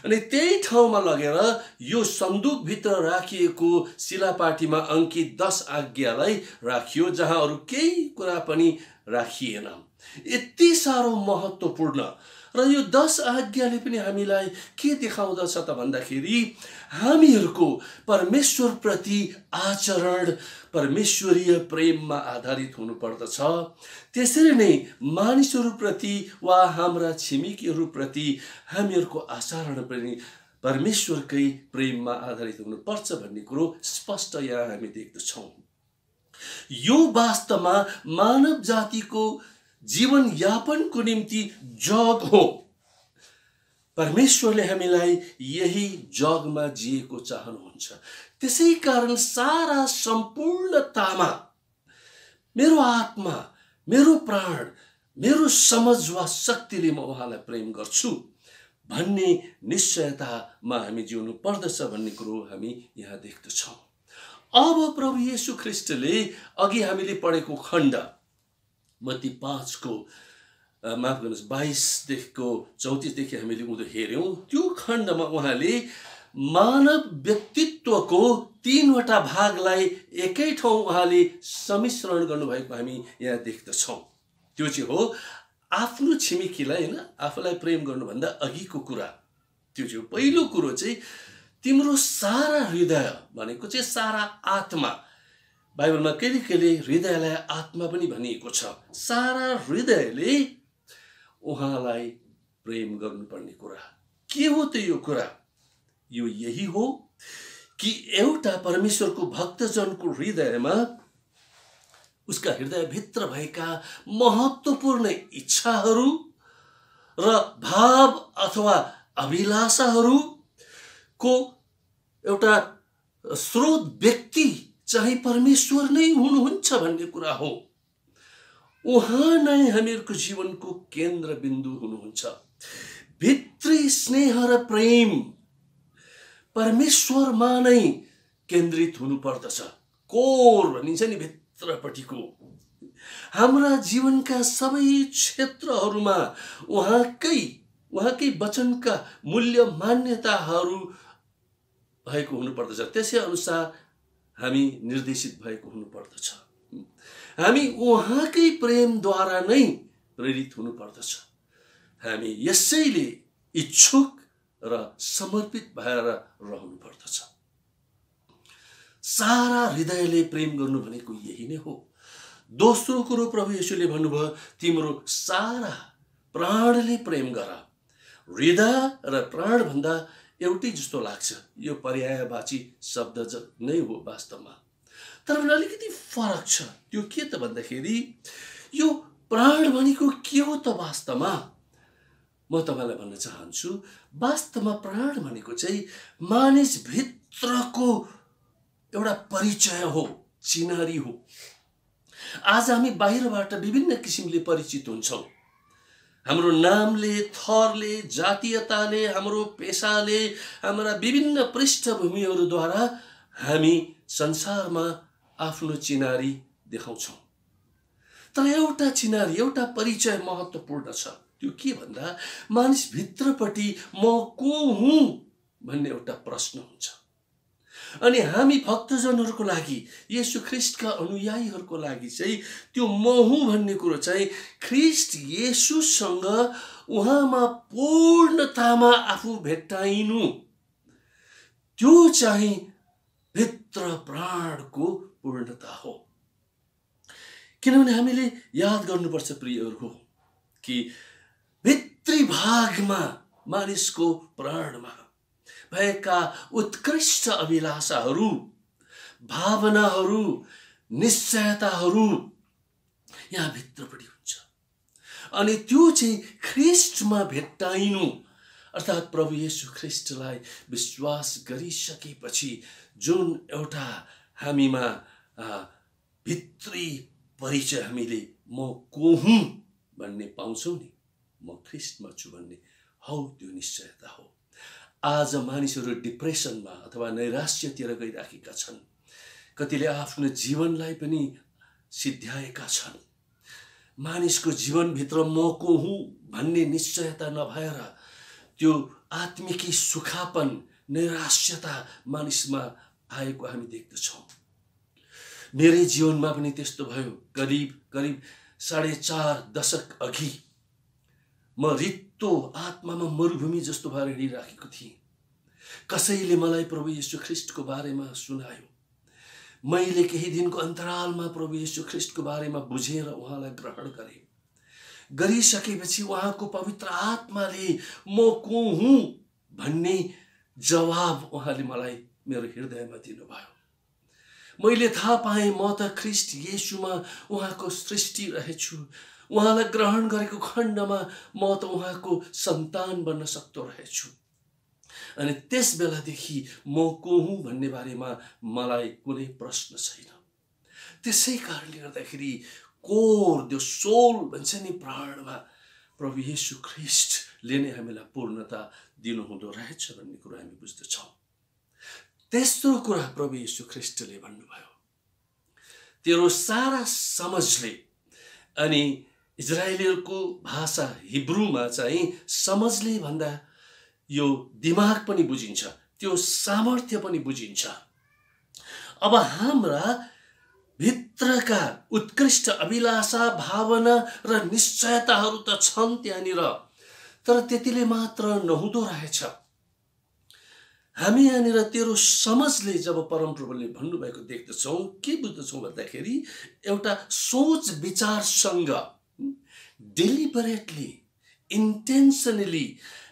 अनि त्यही ठाउँमा लगेर यो सन्दुकभित्र राखिएको शिलापाटीमा अंकित 10 आज्ञालाई राखियो, जहाँ अरू केही कुरा पनि राखिएन। यति साह्रो महत्त्वपूर्ण र यो 10 आज्ञाले पनि हामीलाई के देखाउँदछ त भन्दाखेरि हामीहरूको परमेश्वर प्रति आचरण परमेश्वरीय प्रेममा आधारित हुनुपर्दछ। त्यसरी नै मानिसहरूप्रति वा हाम्रा छिमेकीहरूप्रति हामीहरूको आचरण पनि परमेश्वरकै प्रेममा आधारित हुनुपर्छ भन्ने कुरो स्पष्ट यहाँ हामी देख्दछौँ। यो वास्तवमा मानव जातिको जीवन यापनको निम्ति जग हो। परमेश्वरले हामीलाई यही जगमा जिएको चाहनुहुन्छ। त्यसै कारण सारा सम्पूर्णतामा मेरो आत्मा, मेरो प्राण, मेरो समझ वा शक्तिले म उहाँलाई प्रेम गर्छु भन्ने निश्चयतामा हामी जिउनु पर्दछ भन्ने कुरो हामी यहाँ देख्दछौँ। अब प्रभु येशू ख्रीष्टले अघि हामीले पढेको खण्ड मत्ती 5 को माफ गर्नुस् 22 देखिको 34 देखि हामीले उदो हेर्यौं। त्यो खण्डमा उहाँले मानव व्यक्तित्वको 3 वटा भागलाई एकै ठाउँ उहाँले सम्मिश्रण गर्नुभएको हामी यहाँ देख्दछौँ। त्यो चाहिँ हो आफ्नो छिमेकीलाई हैन आफूलाई प्रेम गर्नुभन्दा अघिको कुरा। त्यो चाहिँ पहिलो कुरो चाहिँ तिम्रो सारा हृदय भनेको चाहिँ सारा आत्मा। बाइबलमा कहिले कहिले हृदयलाई आत्मा पनि भनिएको छ। सारा हृदयले उहाँलाई प्रेम गर्नुपर्ने कुरा के हो त? यो कुरा यो यही हो कि एउटा परमेश्वरको भक्तजनको हृदयमा उसका हृदयभित्र भएका महत्त्वपूर्ण इच्छाहरू र भाव अथवा अभिलाषाहरूको एउटा स्रोत व्यक्ति चाहे परमेश्वर नै हुनुहुन्छ भन्ने कुरा हो। उहाँ नै हामीहरूको जीवनको केन्द्र बिन्दु हुनुहुन्छ। भित्री स्नेह र प्रेम परमेश्वरमा नै केन्द्रित हुनुपर्दछ। कोर भनिन्छ नि भित्रपट्टिको। हाम्रा जीवनका सबै क्षेत्रहरूमा उहाँकै वचनका मूल्य मान्यताहरू भएको हुनुपर्दछ। त्यसै अनुसार हामी निर्देशित भएको हुनुपर्दछ। हामी उहाँकै प्रेमद्वारा नै प्रेरित हुनुपर्दछ। हामी यसैले इच्छुक र समर्पित भएर रहनुपर्दछ। सारा हृदयले प्रेम गर्नु भनेको यही नै हो। दोस्रो कुरो प्रभु येशूले भन्नुभयो, तिम्रो सारा प्राणले प्रेम गर। हृदय र प्राण भन्दा एउटै जस्तो लाग्छ, यो पर्यायवाची शब्द नै हो वास्तवमा, तर अलिकति फरक छ। त्यो के त भन्दाखेरि यो प्राण भनेको के हो त वास्तवमा? म तपाईलाई भन्न चाहन्छु, वास्तवमा प्राण भनेको चाहिँ मानिस भित्रको एउटा परिचय हो, चिनारी हो। आज हामी बाहिरबाट विभिन्न किसिमले परिचित हुन्छौँ। हाम्रो नामले, थरले, जातीयताले, हाम्रो पेसाले, हाम्रा विभिन्न पृष्ठभूमिहरूद्वारा हामी संसारमा आफ्नो चिनारी देखाउँछौँ। तर एउटा चिनारी, एउटा परिचय महत्त्वपूर्ण छ। त्यो के भन्दा मानिस भित्रपट्टि म को हुँ भन्ने एउटा प्रश्न हुन्छ। अनि हामी भक्तजनहरूको लागि, येशू ख्रिस्टका अनुयायीहरूको लागि चाहिँ त्यो म हुँ भन्ने कुरो चाहिँ ख्रिस्ट येशूसँग उहाँमा पूर्णतामा आफू भेट्टाइनु, त्यो चाहिँ भित्र प्राणको पूर्णता हो। किनभने हामीले याद गर्नुपर्छ प्रियहरू कि भित्री भागमा मानिसको प्राणमा भएका उत्कृष्ट अभिलाषाहरू, भावनाहरू, निश्चयताहरू यहाँ भित्रपट्टि हुन्छ। अनि त्यो चाहिँ ख्रिस्टमा भेट्टाइनु, अर्थात् प्रभु येशू ख्रिस्टलाई विश्वास गरिसकेपछि जुन एउटा हामीमा भित्री परिचय हामीले म को हुँ भन्ने पाउँछौँ नि, म ख्रिस्टमा छु भन्ने हौ त्यो निश्चयता हो। आज मानिसहरू डिप्रेसनमा अथवा नैराश्यतिर गइराखेका छन्। कतिले आफ्नो जीवनलाई पनि सिद्ध्याएका छन्। मानिसको जीवनभित्र म को हुँ भन्ने निश्चयता नभएर त्यो आत्मिकी सुखापन, नैराश्यता मानिसमा आएको हामी देख्दछौँ। मेरै जीवनमा पनि त्यस्तो भयो। करिब 4.5 दशक अघि म रित्तो आत्मामा मरुभूमि जस्तो भएर हिँडिराखेको थिएँ। कसैले मलाई प्रभु येशू ख्रिस्टको बारेमा सुनायो। मैले केही दिनको अन्तरालमा प्रभु येशू ख्रिस्टको बारेमा बुझेर उहाँलाई ग्रहण गरेँ। गरिसकेपछि उहाँको पवित्र आत्माले म को हुँ भन्ने जवाब उहाँले मलाई मेरो हृदयमा दिनुभयो। मैले थाहा पाएँ म त ख्रिस्ट येशूमा उहाँको सृष्टि रहेछु। उहाँलाई ग्रहण गरेको खण्डमा म त उहाँको सन्तान बन्न सक्दो रहेछु। अनि त्यस बेलादेखि म को हुँ भन्ने बारेमा मलाई कुनै प्रश्न छैन। त्यसै कारणले गर्दाखेरि कोर, त्यो सोल भन्छ नि, प्राणमा प्रभु येशू ख्रिस्टले नै हामीलाई पूर्णता दिनुहुँदो रहेछ भन्ने कुरा हामी बुझ्दछौँ। तेस्रो कुरा प्रभु येशू ख्रिस्टले भन्नुभयो, तेरो सारा समझले, अनि इजरायलीहरूको भाषा हिब्रूमा चाहिँ समझले भन्दा यो दिमाग पनि बुझिन्छ, त्यो सामर्थ्य पनि बुझिन्छ। अब हाम्रा भित्रका उत्कृष्ट अभिलाषा, भावना र निश्चयताहरू त छन् त्यहाँनिर, तर त्यतिले मात्र नहुँदो रहेछ। हामी यहाँनिर तेरो समझले जब परमप्रभुले भन्नुभएको देख्दछौँ, के बुझ्दछौँ भन्दाखेरि एउटा सोच विचारसँग डेलिबरेटली, इन्टेन्सनली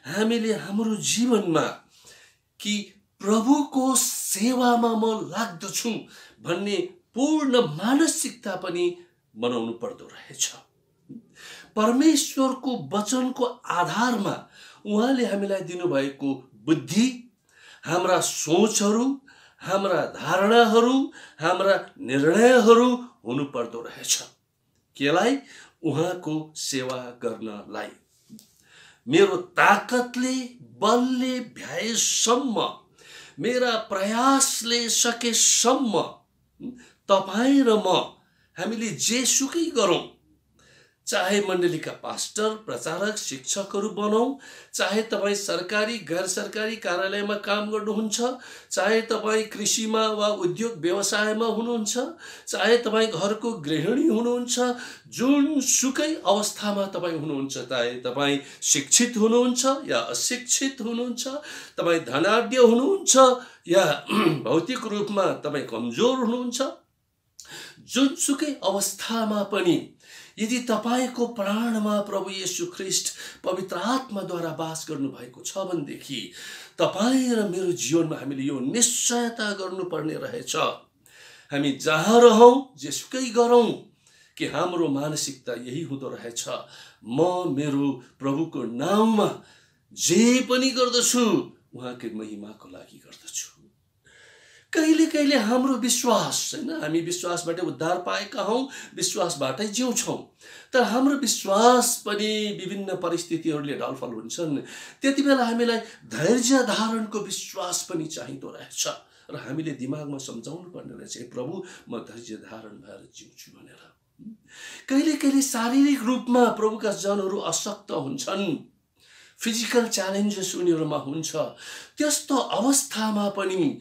हामीले हाम्रो जीवनमा कि प्रभुको सेवामा म लाग्दछु भन्ने पूर्ण मानसिकता पनि बनाउनु पर्दो रहेछ। परमेश्वरको वचनको आधारमा उहाँले हामीलाई दिनुभएको बुद्धि, हाम्रा सोचहरू, हाम्रा धारणाहरू, हाम्रा निर्णयहरू हुनु पर्दो रहेछ। केलाई? उहाँको सेवा गर्नलाई। मेरो ताकतले, बलले भ्याएसम्म, मेरा प्रयासले सकेसम्म तपाईँ र म हामीले जेसुकै गरौँ, चाहे मण्डलीका पास्टर, प्रचारक, शिक्षकहरू बनौँ, चाहे तपाईँ सरकारी गैर सरकारी कार्यालयमा काम गर्नुहुन्छ, चाहे तपाईँ कृषिमा वा उद्योग व्यवसायमा हुनुहुन्छ, चाहे तपाईँ घरको गृहिणी हुनुहुन्छ, जुनसुकै अवस्थामा तपाईँ हुनुहुन्छ, चाहे तपाईँ शिक्षित हुनुहुन्छ या अशिक्षित हुनुहुन्छ, तपाईँ धनाढ्य हुनुहुन्छ या भौतिक रूपमा तपाईँ कमजोर हुनुहुन्छ, जुनसुकै अवस्थामा पनि यदि तपाईको प्राणमा प्रभु येशू ख्रीष्ट पवित्र आत्माद्वारा वास गर्नुभएको छ भनेदेखि तपाईँ र मेरो जीवनमा हामीले यो निश्चयता गर्नुपर्ने रहेछ, हामी जहाँ रहौँ जेसुकै गरौँ कि हाम्रो मानसिकता यही हुँदो रहेछ, म मेरो प्रभुको नाममा जे पनि गर्दछु उहाँकै महिमाको लागि गर्दछु। कहिले कहिले हाम्रो विश्वास हैन, हामी विश्वासबाट उद्धार पाएका हौं, विश्वासबाटै जिउँछौं, तर हाम्रो विश्वास पनि विभिन्न परिस्थितिहरूले ढलफल हुन्छन्। त्यति बेला हामीलाई धैर्य धारणको विश्वास पनि चाहिँदो रहेछ र हामीले दिमागमा सम्झाउनु पर्ने रहेछ, प्रभु म धैर्य धारण भएर जिउँछु भनेर। कहिले कहिले शारीरिक रूपमा प्रभुका जनहरू अशक्त हुन्छन्, फिजिकल च्यालेन्जेस उनीहरूमा हुन्छ। त्यस्तो अवस्थामा पनि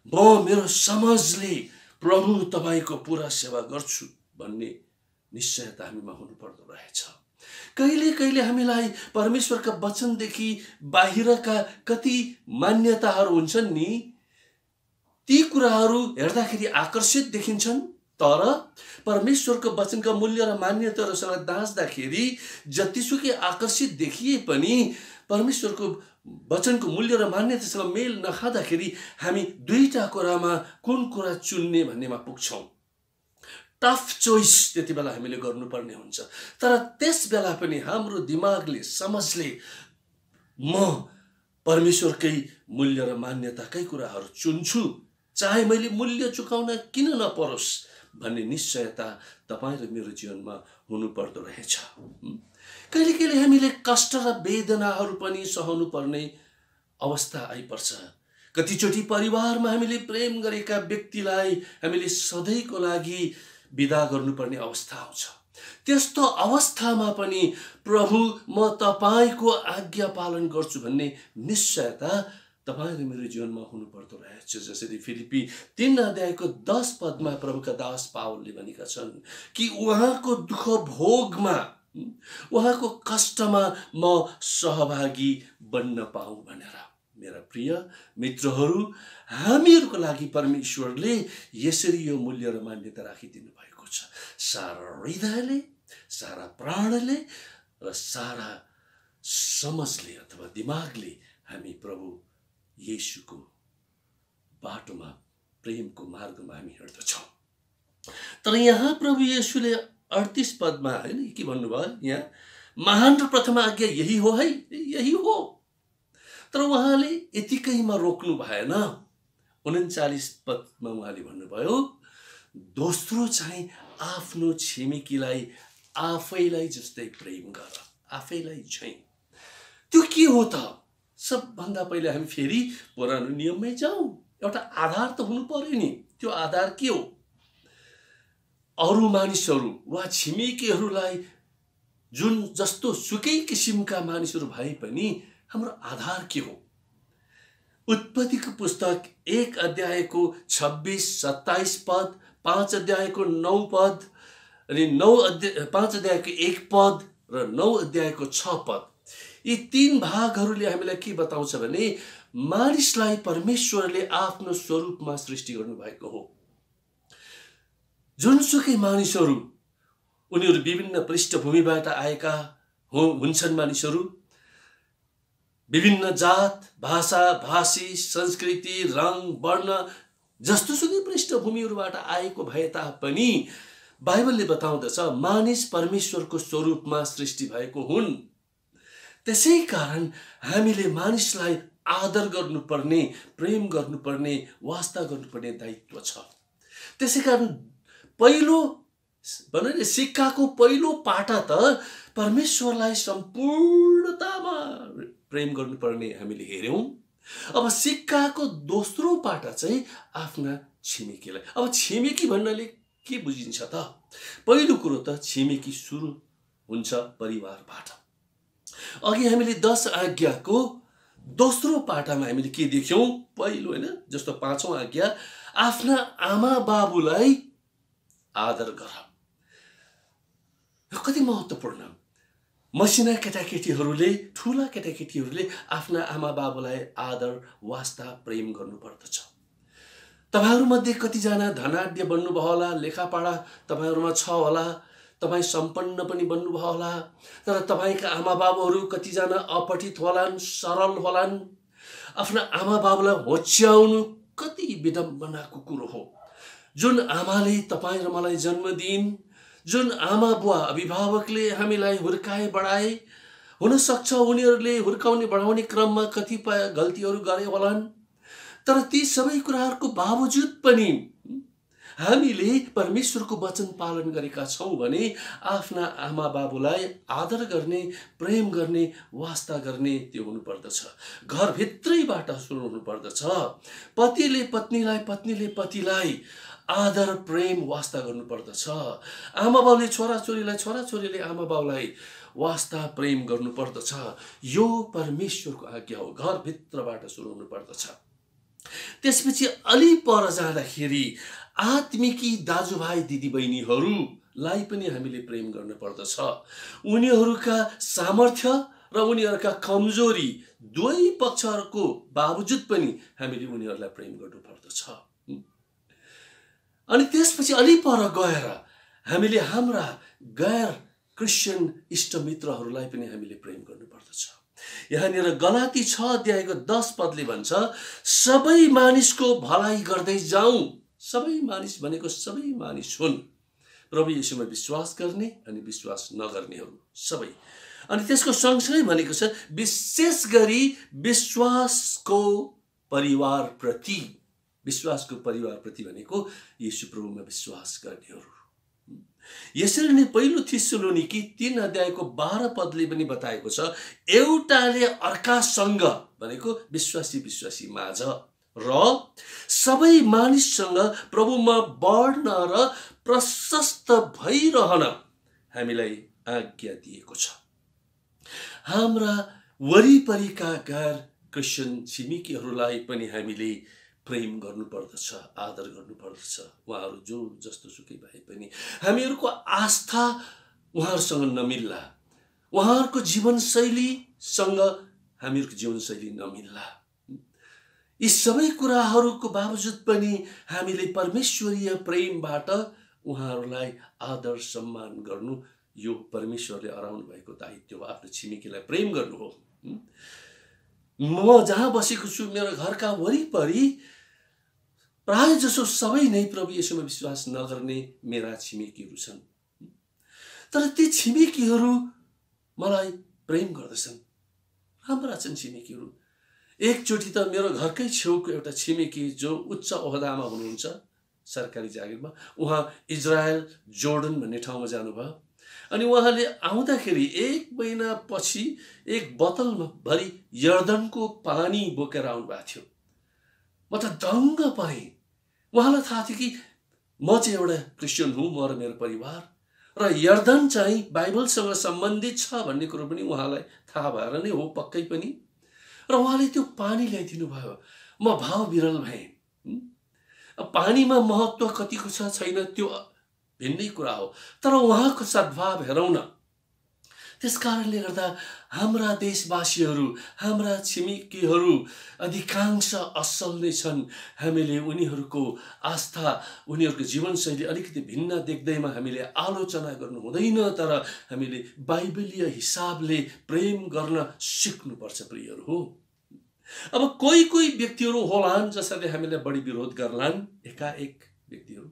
म मेरो समझले प्रभु तपाईको पूरा सेवा गर्छु भन्ने निश्चयता हामीमा हुनुपर्दो रहेछ। कहिले कहिले हामीलाई परमेश्वरका वचनदेखि बाहिरका कति मान्यताहरू हुन्छन् नि, ती कुराहरू हेर्दाखेरि आकर्षित देखिन्छन्, तर परमेश्वरको वचनका मूल्य र मान्यताहरूसँग दाँच्दाखेरि जतिसुकै आकर्षित देखिए पनि परमेश्वरको वचनको मूल्य र मान्यतासँग मेल नखाँदाखेरि हामी दुईटा कुरामा कुन कुरा चुन्ने भन्नेमा पुग्छौं। टफ चोइस त्यति बेला हामीले गर्नुपर्ने हुन्छ। तर त्यस बेला पनि हाम्रो दिमागले, समझले म परमेश्वरकै मूल्य र मान्यताकै कुराहरू चुन्छु, चाहे मैले मूल्य चुकाउन किन नपरोस् भन्ने निश्चयता तपाईँ र मेरो जीवनमा हुनुपर्दो रहेछ। कहिले कहिले हामीले कष्ट र वेदनाहरू पनि सहनु पर्ने अवस्था आइपर्छ। कतिचोटि परिवारमा हामीले प्रेम गरेका व्यक्तिलाई हामीले सधैँको लागि विदा गर्नुपर्ने अवस्था आउँछ। त्यस्तो अवस्थामा पनि प्रभु म तपाईको आज्ञा पालन गर्छु भन्ने निश्चयता तपाईँ र मेरो जीवनमा हुनुपर्दो रहेछ। जसरी फिलिपी 3 अध्यायको 10 पदमा प्रभुका दास पावलले भनेका छन् कि उहाँको दुःख भोगमा, उहाँको कष्टमा म सहभागी बन्न पाऊँ भनेर। मेरा प्रिय मित्रहरू, हामीहरूको लागि परमेश्वरले यसरी यो मूल्य र मान्यता राखिदिनु भएको छ। सारा हृदयले, सारा प्राणले र सारा समझले अथवा दिमागले हामी प्रभु येशूको बाटोमा, प्रेमको मार्गमा हामी हिँड्दछौँ। तर यहाँ प्रभु येशूले 38 पदमा हैन के भन्नुभयो, यहाँ महान र प्रथम आज्ञा यही हो है, यही हो। तर उहाँले यतिकैमा रोक्नु भएन। 39 पदमा उहाँले भन्नुभयो दोस्रो चाहिँ आफ्नो छिमेकीलाई आफैलाई जस्तै प्रेम गर, आफैलाई झैं। त्यो के हो त? सबभन्दा पहिले हामी फेरि पुरानो नियममै जाउँ। एउटा आधार त हुनु पर्यो नि। त्यो आधार के हो? अरू मानिसहरू वा छिमेकीहरूलाई जुन जस्तो सुकै किसिमका मानिसहरू भए पनि हाम्रो आधार के हो? उत्पत्तिको पुस्तक 1 अध्यायको 26-27 पद, 5 अध्यायको 9 पद अनि 5 अध्यायको 1 पद र 9 अध्यायको 6 पद, यी 3 भागहरूले हामीलाई के बताउँछ भने मानिसलाई परमेश्वरले आफ्नो स्वरूपमा सृष्टि गर्नुभएको हो। जुनसुकै मानिसहरू, उनीहरू विभिन्न पृष्ठभूमिबाट आएका हुन्छन् मानिसहरू, विभिन्न जात, भाषा, भाषी, संस्कृति, रङ, वर्ण, जस्तोसुकै पृष्ठभूमिहरूबाट आएको भए तापनि बाइबलले बताउँदछ मानिस परमेश्वरको स्वरूपमा सृष्टि भएको हुन्। त्यसै कारण हामीले मानिसलाई आदर गर्नुपर्ने, प्रेम गर्नुपर्ने, वास्ता गर्नुपर्ने दायित्व छ। त्यसै कारण पहिलो भने सिक्काको पहिलो पाटा त परमेश्वरलाई सम्पूर्णतामा प्रेम गर्नुपर्ने हामीले हेर्यौं। अब सिक्काको दोस्रो पाटा चाहिँ आफ्ना छिमेकीलाई। अब छिमेकी भन्नाले के बुझिन्छ त? पहिलो कुरो त छिमेकी सुरु हुन्छ परिवारबाट। अघि हामीले 10 आज्ञाको दोस्रो पाटामा हामीले के देख्यौं? पहिलो हैन, जस्तो 5औं आज्ञा, आफ्ना आमा बाबुलाई आदर गर। यो कति महत्त्वपूर्ण। मसिना केटाकेटीहरूले, ठूला केटाकेटीहरूले आफ्ना आमा बाबुलाई आदर, वास्ता, प्रेम गर्नुपर्दछ। तपाईहरुमध्ये कतिजना धनाढ्य बन्नुभयो होला, लेखापढा तपाईहरुमा छ होला, तपाई सम्पन्न पनि बन्नुभयो होला, तर तपाईका आमा बाबुहरू कतिजना अपठित होलान्, सरल होलान्। आफ्ना आमा बाबुलाई होच्याउनु कति विडम्बनाको कुरो हो। जुन आमाले तपाईं र मलाई जन्म दिइन्, जुन आमा बुवा अभिभावकले हामीलाई हुर्काए बढाए, हुन सक्छ उनीहरूले हुर्काउने बढाउने क्रममा कतिपय गल्तीहरू गरे होलान्, तर ती सबै कुराहरूको बावजुद पनि हामीले परमेश्वरको वचन पालन गरेका छौं भने आफ्ना आमा बाबुलाई आदर गर्ने, प्रेम गर्ने, वास्ता गर्ने त्यो हुनुपर्दछ। घरभित्रैबाट सुरु हुनुपर्दछ। पतिले पत्नीलाई, पत्नीले पतिलाई आदर, प्रेम, वास्ता गर्नुपर्दछ। आमा बाउले छोराछोरीलाई, छोराछोरीले आमा बाउलाई वास्ता, प्रेम गर्नुपर्दछ। यो परमेश्वरको आज्ञा हो। घरभित्रबाट सुरु हुनुपर्दछ। त्यसपछि अलि पर जाँदाखेरि आत्मिकी दाजुभाइ दिदीबहिनीहरूलाई पनि हामीले प्रेम गर्नुपर्दछ। उनीहरूका सामर्थ्य र उनीहरूका कमजोरी दुवै पक्षहरूको बावजुद पनि हामीले उनीहरूलाई प्रेम गर्नुपर्दछ। अनि त्यसपछि अलि पर गएर हामीले हाम्रा गैर क्रिस्चियन इष्टमित्रहरूलाई पनि हामीले प्रेम गर्नुपर्दछ। यहाँनिर गलाती 6 अध्यायको 10 पदले भन्छ, सबै मानिसको भलाइ गर्दै जाउँ। सबै मानिस भनेको सबै मानिस हुन्, प्रभु येशूमा विश्वास गर्ने अनि विश्वास नगर्नेहरू सबै। अनि त्यसको सँगसँगै भनेको छ विशेष गरी विश्वासको परिवारप्रति। विश्वासको परिवारप्रति भनेको येशू प्रभुमा विश्वास गर्नेहरू। यसरी नै पहिलो थिस्सलुनीकी 3 अध्यायको 12 पदले पनि बताएको छ, एउटाले अर्कासँग भनेको विश्वासी माझ र सबै मानिससँग प्रभुमा बढ्न र प्रशस्त भइरहन हामीलाई आज्ञा दिएको छ। हाम्रा वरिपरिका गैर क्रिस्चियन छिमेकीहरूलाई पनि हामीले प्रेम गर्नुपर्दछ, आदर गर्नुपर्दछ। उहाँहरू जो जस्तो सुकै भए पनि हामीहरूको आस्था उहाँहरूसँग नमिल्ला, उहाँहरूको जीवनशैलीसँग हामीहरूको जीवनशैली नमिल्ला। यी सबै कुराहरूको बावजुद पनि हामीले परमेश्वरीय प्रेमबाट उहाँहरूलाई आदर सम्मान गर्नु, यो परमेश्वरले अराउनु भएको दायित्व हो। आफ्नो छिमेकीलाई प्रेम गर्नु हो। म जहाँ बसेको छु, मेरो घरका वरिपरि प्राय जसो सबै नै प्रभु येशूमा विश्वास नगर्ने मेरा छिमेकीहरू छन्। तर ती छिमेकीहरू मलाई प्रेम गर्दछन्। हाम्रा छन् छिमेकीहरू। एकचोटि त मेरो घरकै छेउको एउटा छिमेकी जो उच्च ओहदामा हुनुहुन्छ सरकारी जागिरमा, उहाँ इजरायल जोर्डन भन्ने ठाउँमा जानुभयो। अनि उहाँले आउँदाखेरि 1 महिना पछि एक बोतलमा भरि यर्दनको पानी बोकेर आउनु भएको थियो। म त दङ्ग परेँ। उहाँलाई थाहा थियो कि म चाहिँ एउटा क्रिस्चियन हुँ, म र मेरो परिवार, र यर्दन चाहिँ बाइबलसँग सम्बन्धित छ भन्ने कुरो पनि उहाँलाई थाहा भएर नै हो पक्कै पनि। र उहाँले त्यो पानी ल्याइदिनु भयो। म भाव विरल भएँ। पानीमा महत्त्व कतिको छ छैन त्यो भिन्नै कुरा हो, तर उहाँको सद्भाव हेरौँ न। त्यसकारणले गर्दा हाम्रा देशवासीहरू, हाम्रा छिमेकीहरू अधिकांश असल नै छन्। हामीले उनीहरूको आस्था, उनीहरूको जीवनशैली अलिकति भिन्न देख्दैमा हामीले आलोचना गर्नु हुँदैन, तर हामीले बाइबलीय हिसाबले प्रेम गर्न सिक्नुपर्छ प्रियहरू हो। अब कोही कोही व्यक्तिहरू होलान् जसले हामीलाई बढी विरोध गर्लान्, एकाएक व्यक्तिहरू।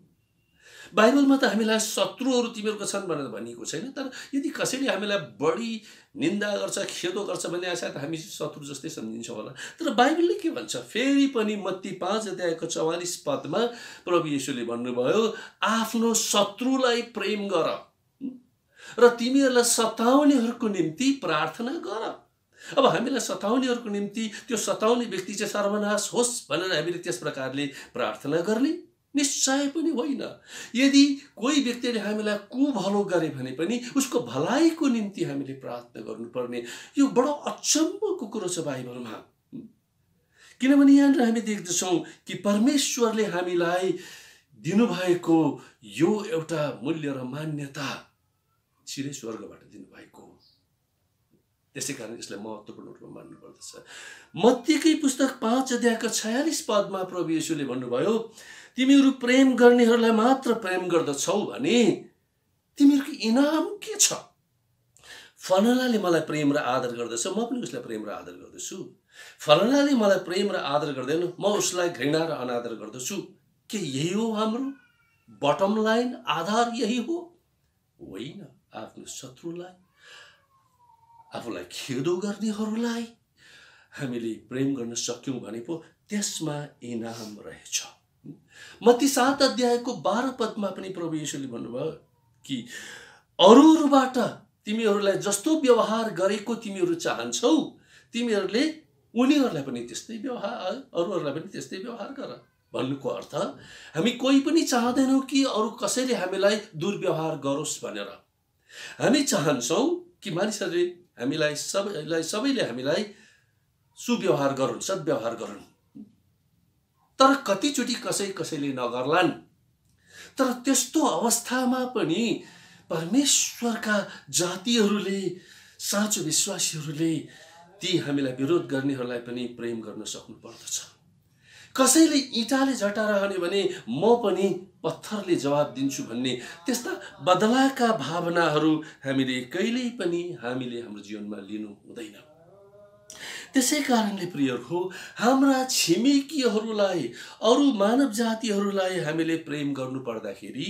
बाइबलमा त हामीलाई शत्रुहरू तिमीहरूको छन् भनेर भनिएको छैन, तर यदि कसैले हामीलाई बढी निन्दा गर्छ, खेदो गर्छ भने सायद हामी शत्रु जस्तै सम्झिन्छौँ होला। तर बाइबलले के भन्छ? फेरि पनि मत्ती 5 अध्यायको 44 पदमा प्रभु येशूले भन्नुभयो, आफ्नो शत्रुलाई प्रेम गर र तिमीहरूलाई सताउनेहरूको निम्ति प्रार्थना गर। अब हामीलाई सताउनेहरूको निम्ति त्यो सताउने व्यक्ति चाहिँ सर्वनाश होस् भनेर हामीले त्यस प्रकारले प्रार्थना गर्ने? निश्चय पनि होइन। यदि कोही व्यक्तिले हामीलाई कुभलो गरे भने पनि उसको भलाइको निम्ति हामीले प्रार्थना गर्नुपर्ने यो बडो अचम्मको कुरो छ बाइबलमा। किनभने यहाँनिर हामी देख्दछौँ कि परमेश्वरले हामीलाई दिनुभएको यो एउटा मूल्य र मान्यता सिधै स्वर्गबाट दिनुभएको हो। त्यसै कारण यसलाई महत्त्वपूर्ण रूपमा मान्नुपर्दछ। मत्तीकै पुस्तक 5 अध्यायको 46 पदमा प्रभु येशूले भन्नुभयो, तिमीहरू प्रेम गर्नेहरूलाई मात्र प्रेम गर्दछौ भने तिमीहरूको इनाम के छ? फलानाले मलाई प्रेम र आदर गर्दछ, म पनि उसलाई प्रेम र आदर गर्दछु। फलानाले मलाई प्रेम र आदर गर्दैन, म उसलाई घृणा र अनादर गर्दछु। के यही हो हाम्रो बटम लाइन, आधार यही हो? होइन। आफ्नो शत्रुलाई, आफूलाई खेदो गर्नेहरूलाई हामीले प्रेम गर्न सक्यौं भने पो त्यसमा इनाम रहेछ। मत्ती 7 अध्यायको 12 पदमा पनि प्रभु येशूले भन्नुभयो कि अरूबाट तिमीहरूलाई जस्तो व्यवहार गरेको तिमीहरू चाहन्छौ, तिमीहरूले उनीहरूलाई पनि त्यस्तै व्यवहार, अरूहरूलाई पनि त्यस्तै व्यवहार गर। भन्नुको अर्थ हामी कोही पनि चाहदैनौँ कि अरू कसैले हामीलाई दुर्व्यवहार गरोस् भनेर। हामी चाहन्छौँ कि मानिसहरूले सबैले हामीलाई सुव्यवहार गरून्, सद्व्यवहार गरून्। तर कतिचोटि कसैले नगर्लान्। तर त्यस्तो अवस्थामा पनि परमेश्वरका जातिहरूले, साँचो विश्वासीहरूले ती हामीलाई विरोध गर्नेहरूलाई पनि प्रेम गर्न सक्नु पर्दछ। कसैले इँटाले झटारहने भने म पनि पत्थरले जवाब दिन्छु भन्ने त्यस्ता बदलाका भावनाहरू हामीले कहिल्यै पनि हाम्रो जीवनमा लिनु हुँदैन। त्यसै कारणले प्रियहरू, हाम्रा छिमेकीहरूलाई, अरू मानव जातिहरूलाई हामीले प्रेम गर्नु पर्दाखेरि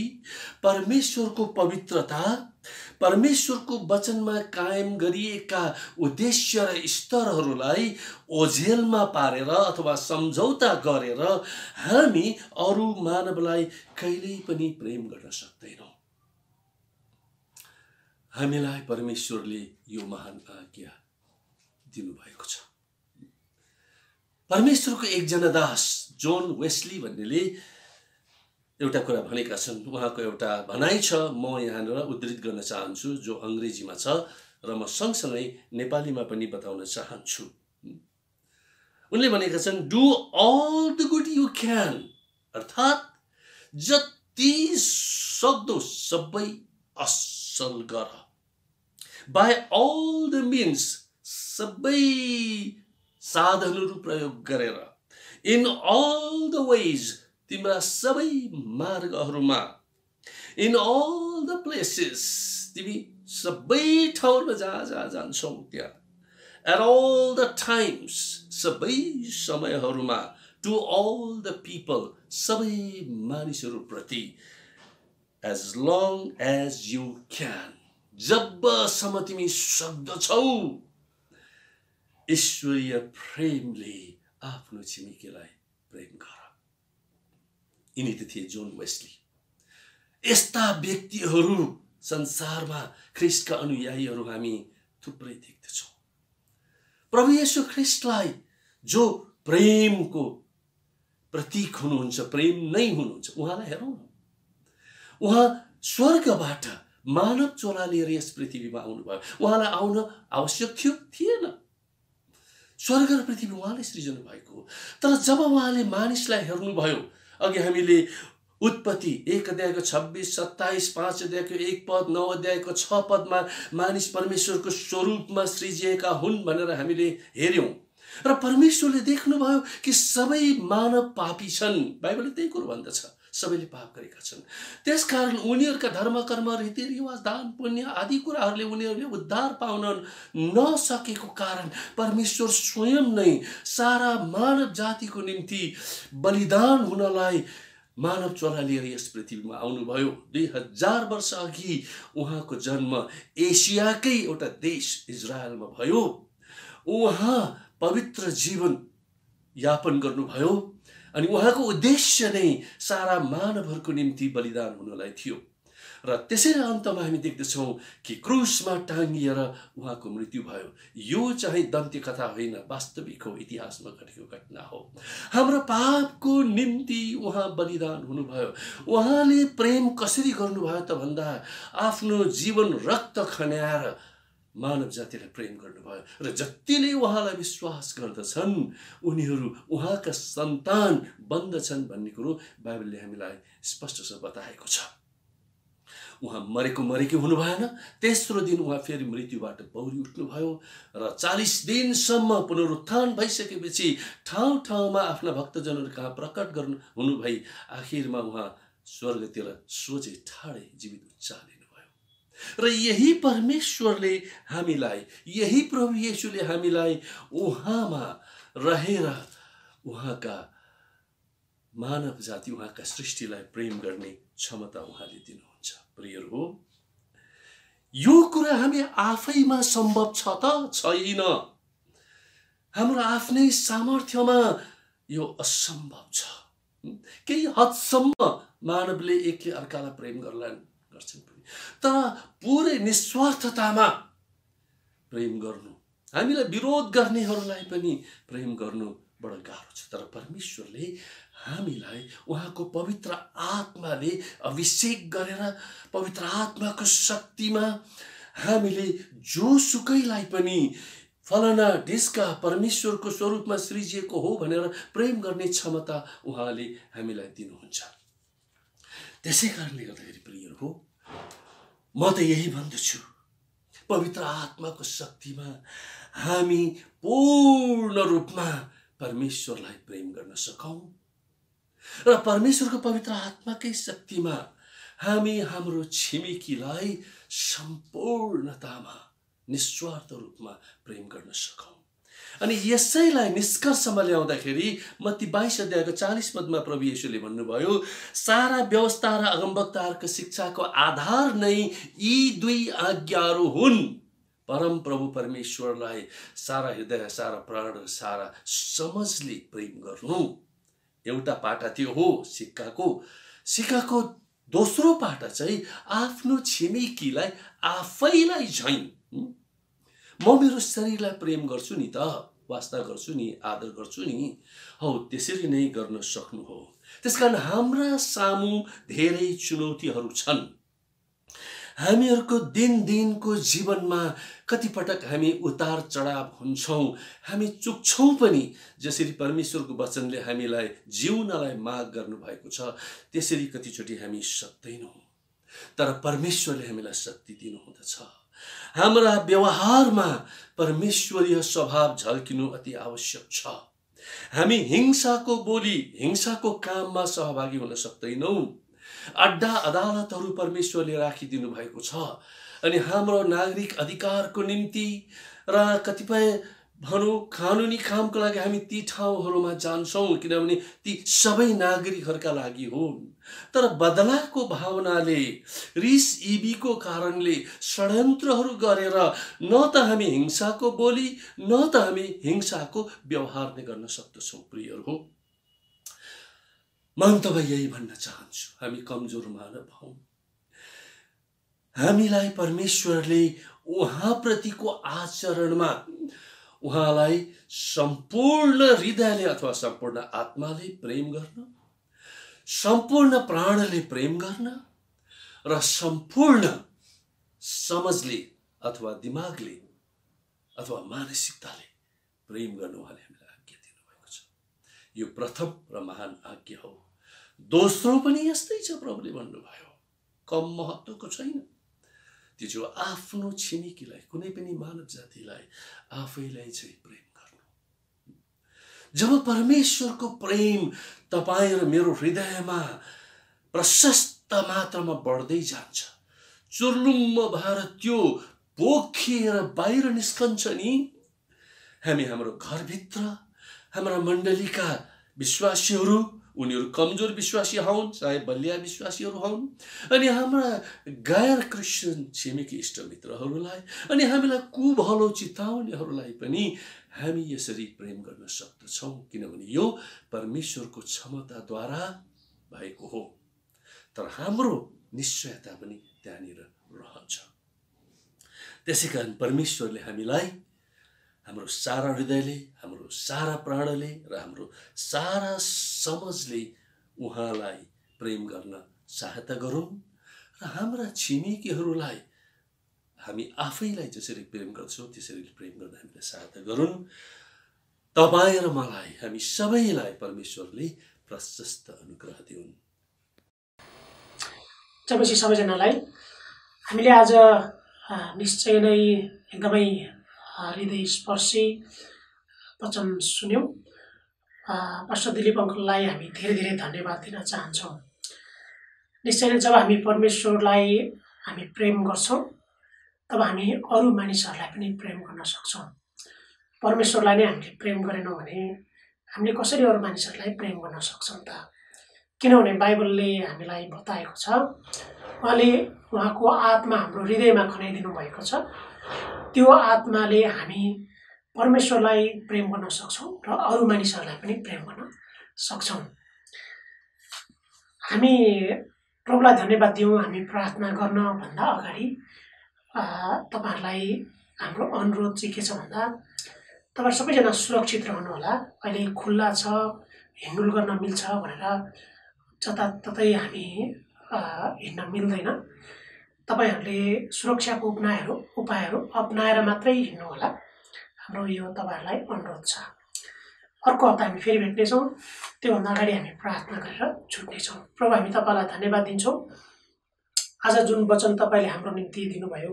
परमेश्वरको पवित्रता, परमेश्वरको वचनमा कायम गरिएका उद्देश्य र स्तरहरूलाई ओझेलमा पारेर अथवा सम्झौता गरेर हामी अरू मानवलाई कहिल्यै पनि प्रेम गर्न सक्दैनौँ। हामीलाई परमेश्वरले यो महान आज्ञा दिनुभएको छ। परमेश्वरको एकजना दास जोन वेस्ली भन्नेले एउटा कुरा भनेका छन्। उहाँको एउटा भनाइ छ, म यहाँनिर उद्धृत गर्न चाहन्छु, जो अङ्ग्रेजीमा छ र म सँगसँगै नेपालीमा पनि बताउन चाहन्छु। उनले भनेका छन्, do all the good you can, अर्थात् जति सक्दो सबै असल गर। बाई अल द मिन्स, सबै साधनहरू प्रयोग गरेर। इन अल द वेज, तिम्रा सबै मार्गहरूमा। इन अल द प्लेसेस, तिमी सबै ठाउँमा जहाँ जान्छौ त्यहाँ। एट अल द टाइम्स, सबै समयहरूमा। टु अल द पिपल, सबै मानिसहरूप्रति। As long as you can, जबसम्म तिमी सक्दछौ। ईश्वरीय प्रेमले आफ्नो छिमेकीलाई प्रेम गर। यिनी त थिए जोन वेस्ली। यस्ता व्यक्तिहरू संसारमा, ख्रिस्टका अनुयायीहरू हामी थुप्रै देख्दछौँ। प्रभु येशू ख्रिस्टलाई जो प्रेमको प्रतीक हुनुहुन्छ, प्रेम नै हुनुहुन्छ, उहाँलाई हेरौँ न। उहाँ स्वर्गबाट मानव चोला लिएर यस पृथ्वीमा आउनुभयो। उहाँलाई आउन आवश्यक थिएन। स्वर्ग र पृथ्वी उहाँले सृजना भएको हो। तर जब उहाँले मानिसलाई हेर्नुभयो, अघि हामीले उत्पत्ति 1 अध्यायको 26, 27, 5 अध्यायको 1 पद, 9 अध्यायको 6 पदमा मानिस परमेश्वरको स्वरूपमा सृजिएका हुन् भनेर हामीले हेर्यौं। र परमेश्वरले देख्नुभयो कि सबै मानव पापी छन्। बाइबलले त्यही कुरो भन्दछ, सबैले पाप गरेका छन्। त्यसकारण उनीहरूका धर्म, कर्म, रीतिरिवाज, दान पुण्य आदि कुराहरूले उनीहरूले उद्धार पाउन नसकेको कारण परमेश्वर स्वयं नै सारा मानव जातिको निम्ति बलिदान हुनलाई मानव चोला लिएर यस पृथ्वीमा आउनुभयो। 2000 वर्ष अघि उहाँको जन्म एसियाकै एउटा देश इजरायलमा भयो। उहाँ पवित्र जीवन यापन गर्नुभयो अनि उहाँको उद्देश्य नै सारा मानवहरूको निम्ति बलिदान हुनलाई थियो। र त्यसैले अन्तमा हामी देख्दछौँ कि क्रुसमा टाँगिएर उहाँको मृत्यु भयो। यो चाहिँ दन्त्य कथा होइन, वास्तविक हो, इतिहासमा घटेको घटना हो। हाम्रो पापको निम्ति उहाँ बलिदान हुनुभयो। उहाँले प्रेम कसरी गर्नुभयो त भन्दा आफ्नो जीवन रक्त खन्याएर मानव जातिलाई प्रेम गर्नुभयो र जतिले उहाँलाई विश्वास गर्दछन् उनीहरू उहाँका सन्तान बन्दछन् भन्ने कुरो बाइबलले हामीलाई स्पष्टसँग बताएको छ। उहाँ मरेकै हुनु भएन, तेस्रो दिन उहाँ फेरि मृत्युबाट पौडी उठ्नुभयो र 40 दिनसम्म पुनरुत्थान भइसकेपछि ठाउँ ठाउँमा आफ्ना भक्तजनहरू कहाँ प्रकट गर्नु हुनु भई आखिरमा उहाँ स्वर्गतिर सोझै ठाडै जीवित उचालिनुभयो। र यही परमेश्वरले हामीलाई, यही प्रभु येशूले हामीलाई उहाँमा रहेर उहाँका मानव जाति, उहाँका सृष्टिलाई प्रेम गर्ने क्षमता उहाँले दिनुहुन्छ। प्रियहरू हो, यो कुरा हामी आफैमा सम्भव छ त छैन। हाम्रो आफ्नै सामर्थ्यमा यो असम्भव छ। केही हदसम्म मानवले एकले अर्कालाई प्रेम गर्छन् पनि, तर पुरै निस्वार्थतामा प्रेम गर्नु, हामीलाई विरोध गर्नेहरूलाई पनि प्रेम गर्नु बडो गाह्रो छ। तर परमेश्वरले हामीलाई उहाँको पवित्र आत्माले अभिषेक गरेर पवित्र आत्माको शक्तिमा हामीले जोसुकैलाई पनि फलाना ढिस्का परमेश्वरको स्वरूपमा सृजिएको हो भनेर प्रेम गर्ने क्षमता उहाँले हामीलाई दिनुहुन्छ। त्यसै कारणले गर्दाखेरि प्रियहरू हो, म त यही भन्दछु, पवित्र आत्माको शक्तिमा हामी पूर्ण रूपमा परमेश्वरलाई प्रेम गर्न सकौं र परमेश्वरको पवित्र आत्माकै शक्तिमा हामी हाम्रो छिमेकीलाई सम्पूर्णतामा निस्वार्थ रूपमा प्रेम गर्न सकौं। अनि यसैलाई निष्कर्षमा ल्याउँदाखेरि मत्ती 22 अध्यायको 40 पदमा प्रभु येशूले भन्नुभयो, सारा व्यवस्था र अगमवक्ताहरूको शिक्षाको आधार नै यी दुई आज्ञाहरू हुन्। परम प्रभु परमेश्वरलाई सारा हृदय, सारा प्राण र सारा समझले प्रेम गर्नु। एउटा पाटा त्यो हो सिक्काको दोस्रो पाटा चाहिँ आफ्नो छिमेकीलाई आफैलाई झैं म मेरो शरीरलाई प्रेम गर्छु नि त, वास्ता गर्छु नि, आदर गर्छु नि, हौ त्यसरी नै गर्न सक्नु हो। त्यसकारण हाम्रा सामु धेरै चुनौतीहरू छन्। हामीहरूको दिनको जीवनमा कतिपटक हामी उतार चढाव हुन्छौं, हामी चुक्छौं पनि। जसरी परमेश्वरको वचनले हामीलाई जिउनलाई माग गर्नु भएको छ त्यसरी कतिचोटि हामी सक्दैनौं, तर परमेश्वरले हामीलाई शक्ति दिनुहुँदछ। हाम्रा व्यवहारमा परमेश्वरीय स्वभाव झल्किनु अति आवश्यक छ। हामी हिंसाको बोली, हिंसाको काममा सहभागी हुन सक्दैनौं। अड्डा अदालतहरू परमेश्वरले राखिदिनु भएको छ अनि हाम्रो नागरिक अधिकारको निम्ति र कतिपय भनौं कानुनी कामको लागि हामी ती ठाउँहरूमा जान्छौं, किनभने ती सबै नागरिकहरूका लागि हुन्। तर बदलाको भावनाले, रिस इबीको कारणले षड्यन्त्रहरू गरेर न त हामी हिंसाको बोली, न त हामी हिंसाको व्यवहार नै गर्न सक्दछौं। प्रियहरू हो, म तपाईँ यही भन्न चाहन्छु, हामी कमजोर मानव हौं। हामीलाई परमेश्वरले उहाँप्रतिको आचरणमा उहाँलाई सम्पूर्ण हृदयले अथवा सम्पूर्ण आत्माले प्रेम गर्न, सम्पूर्ण प्राणले प्रेम गर्न र सम्पूर्ण समझले अथवा दिमागले अथवा मानसिकताले प्रेम गर्न उहाँले हामीलाई आज्ञा दिनुभएको छ। यो प्रथम र महान आज्ञा हो। दोस्रो पनि यस्तै छ, प्रभुले भन्नुभयो, कम महत्त्वको छैन। त्यो जो आफ्नो छिमेकीलाई, कुनै पनि मानव जातिलाई आफैलाई चाहिँ प्रेम गर्नु। जब परमेश्वरको प्रेम तपाईँ र मेरो हृदयमा प्रशस्त मात्रामा बढ्दै जान्छ, चुर्लुम्म भएर त्यो पोखिएर बाहिर निस्कन्छ नि, हामी हाम्रो घरभित्र हाम्रा मण्डलीका विश्वासीहरू, उनीहरू कमजोर विश्वासी हौन् चाहे बलिया विश्वासीहरू हौन्, अनि हाम्रा गैर क्रिस्चियन छिमेकी इष्टमित्रहरूलाई अनि हामीलाई कुभलो चिताउनेहरूलाई पनि हामी यसरी प्रेम गर्न सक्दछौँ, किनभने यो परमेश्वरको क्षमताद्वारा भएको हो। तर हाम्रो निश्चयता पनि त्यहाँनिर रहन्छ। त्यसै कारण परमेश्वरले हामीलाई हाम्रो सारा हृदयले, हाम्रो सारा प्राणले र हाम्रो सारा समझले उहाँलाई प्रेम गर्न सहायता गरौँ र हाम्रा छिमेकीहरूलाई हामी आफैलाई जसरी प्रेम गर्छौँ त्यसरी प्रेम गर्न हामीलाई सहायता गरून्। तपाईँ र मलाई, हामी सबैलाई परमेश्वरले प्रशस्त अनुग्रह दिउन्। जबपछि सबैजनालाई हामीले आज निश्चय नै एकदमै हृदयस्पर्शी वचन सुन्यौँ। पास्टर दिलीप अङ्कललाई हामी धेरै धेरै धन्यवाद दिन चाहन्छौँ। निश्चय नै जब हामी परमेश्वरलाई हामी प्रेम गर्छौँ तब हामी अरू मानिसहरूलाई पनि प्रेम गर्न सक्छौँ। परमेश्वरलाई नै हामीले प्रेम गरेनौँ भने हामीले कसरी अरू मानिसहरूलाई प्रेम गर्न सक्छौँ त? किनभने बाइबलले हामीलाई बताएको छ, उहाँले उहाँको आत्मा हाम्रो हृदयमा खनाइदिनु भएको छ। त्यो आत्माले हामी परमेश्वरलाई प्रेम गर्न सक्छौँ र अरू मानिसहरूलाई पनि प्रेम गर्न सक्छौँ। हामी प्रभुलाई धन्यवाद दिउँ। हामी प्रार्थना गर्नभन्दा अगाडि तपाईँहरूलाई हाम्रो अनुरोध चाहिँ के छ भन्दा, तपाईँ सबैजना सुरक्षित रहनुहोला। अहिले खुल्ला छ, हिँडुल गर्न मिल्छ भनेर जताततै हामी हिँड्न मिल्दैन। तपाईँहरूले सुरक्षाको उपायहरू अपनाएर मात्रै हिँड्नु होला। हाम्रो यो तपाईँहरूलाई अनुरोध छ। अर्को हप्ता हामी फेरि भेट्नेछौँ। त्योभन्दा अगाडि हामी प्रार्थना गरेर छुट्नेछौँ। प्रभु, हामी तपाईँलाई धन्यवाद दिन्छौँ। आज जुन वचन तपाईँले हाम्रो निम्ति दिनुभयो,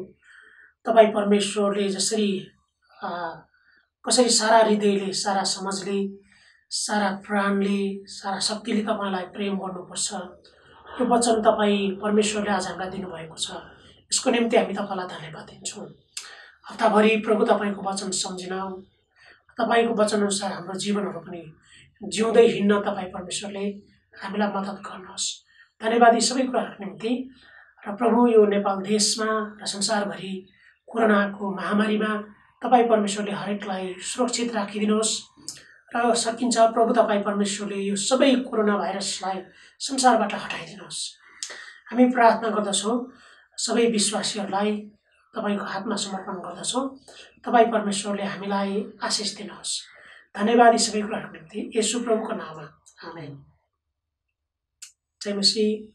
तपाईँ परमेश्वरले कसरी सारा हृदयले, सारा समझले, सारा प्राणले, सारा शक्तिले तपाईँलाई प्रेम गर्नुपर्छ, यो वचन तपाईँ परमेश्वरले आज हामीलाई दिनुभएको छ। यसको निम्ति हामी तपाईँलाई धन्यवाद दिन्छौँ। हप्ताभरि प्रभु तपाईँको वचन सम्झिन, तपाईँको वचनअनुसार हाम्रो जीवनहरू पनि जिउँदै हिँड्न तपाईँ परमेश्वरले हामीलाई मद्दत गर्नुहोस्। धन्यवाद यी सबै कुराहरूको निम्ति। र प्रभु, यो नेपाल देशमा र संसारभरि कोरोनाको महामारीमा तपाईँ परमेश्वरले हरेकलाई सुरक्षित राखिदिनुहोस्। र सकिन्छ प्रभु, तपाईँ परमेश्वरले यो सबै कोरोना भाइरसलाई संसारबाट हटाइदिनुहोस्। हामी प्रार्थना गर्दछौँ, सबै विश्वासीहरूलाई तपाईँको हातमा समर्पण गर्दछौँ। तपाईँ परमेश्वरले हामीलाई आशिष दिनुहोस्। धन्यवाद यी सबै कुराहरूको निम्ति येशू प्रभुको नाममा, आमेन। जय मसीह।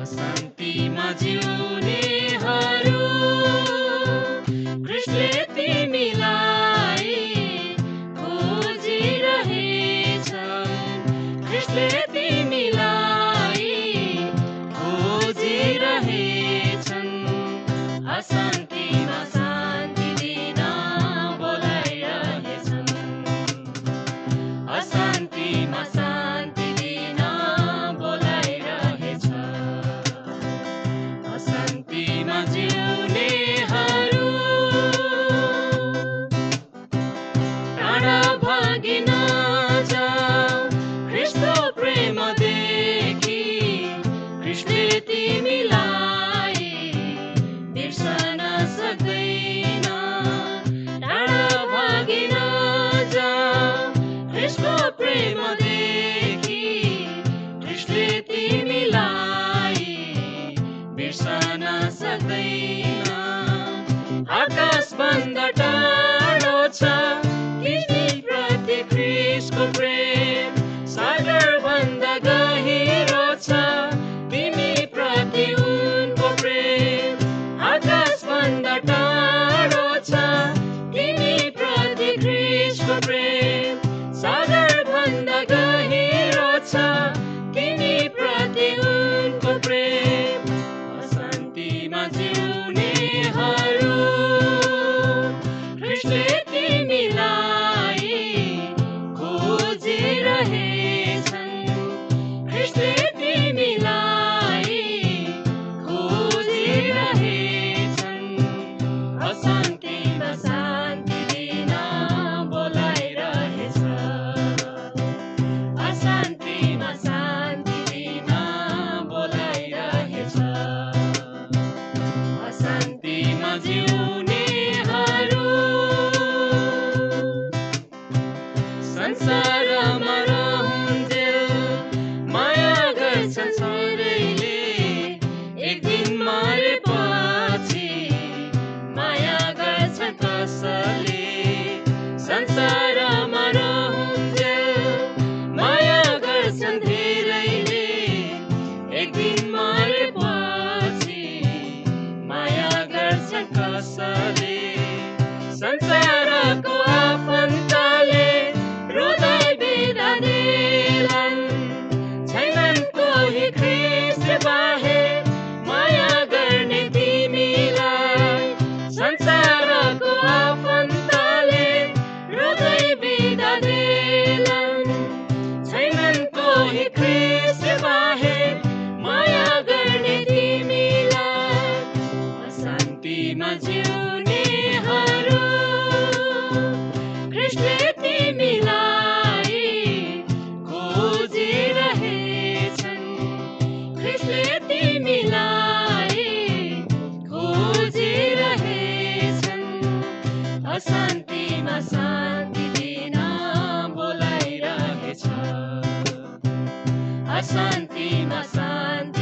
अशान्तिमा जिउनेहरू कृष्णले तिमीलाई खोजिरहेछन्, कृष्णले तिमीलाई खोजिरहेछन्। अशान्तिमा शान्ति दिन बोलाइरहेछन्, अशान्तिमा शान्ति दिन बोलाइरहेछ। अशान्तिमा जिउनेहरू प्राण भागी नजाऊ ख्रीष्टको प्रेम देखि, ख्रीष्टले तिमीलाई बिर्सन सक्दैन। टाढा भागी नजाऊ ख्रीष्टको प्रेम देखि, ख्रीष्टले तिमीलाई बिर्सन सक्दैन। आकाशभन्दा टाढो छ तिमी प्रति ख्रीष्टको प्रेम, सागरभन्दा गहिरो छ तिमी प्रति उनको प्रेम। आकाशभन्दा टाढो छ तिमी प्रति ख्रीष्टको प्रेम, सागरभन्दा गहिरो छ तिमी प्रति उनको प्रेम। अशान्तिमा जिउनेहरू शान्तिमा शान्ति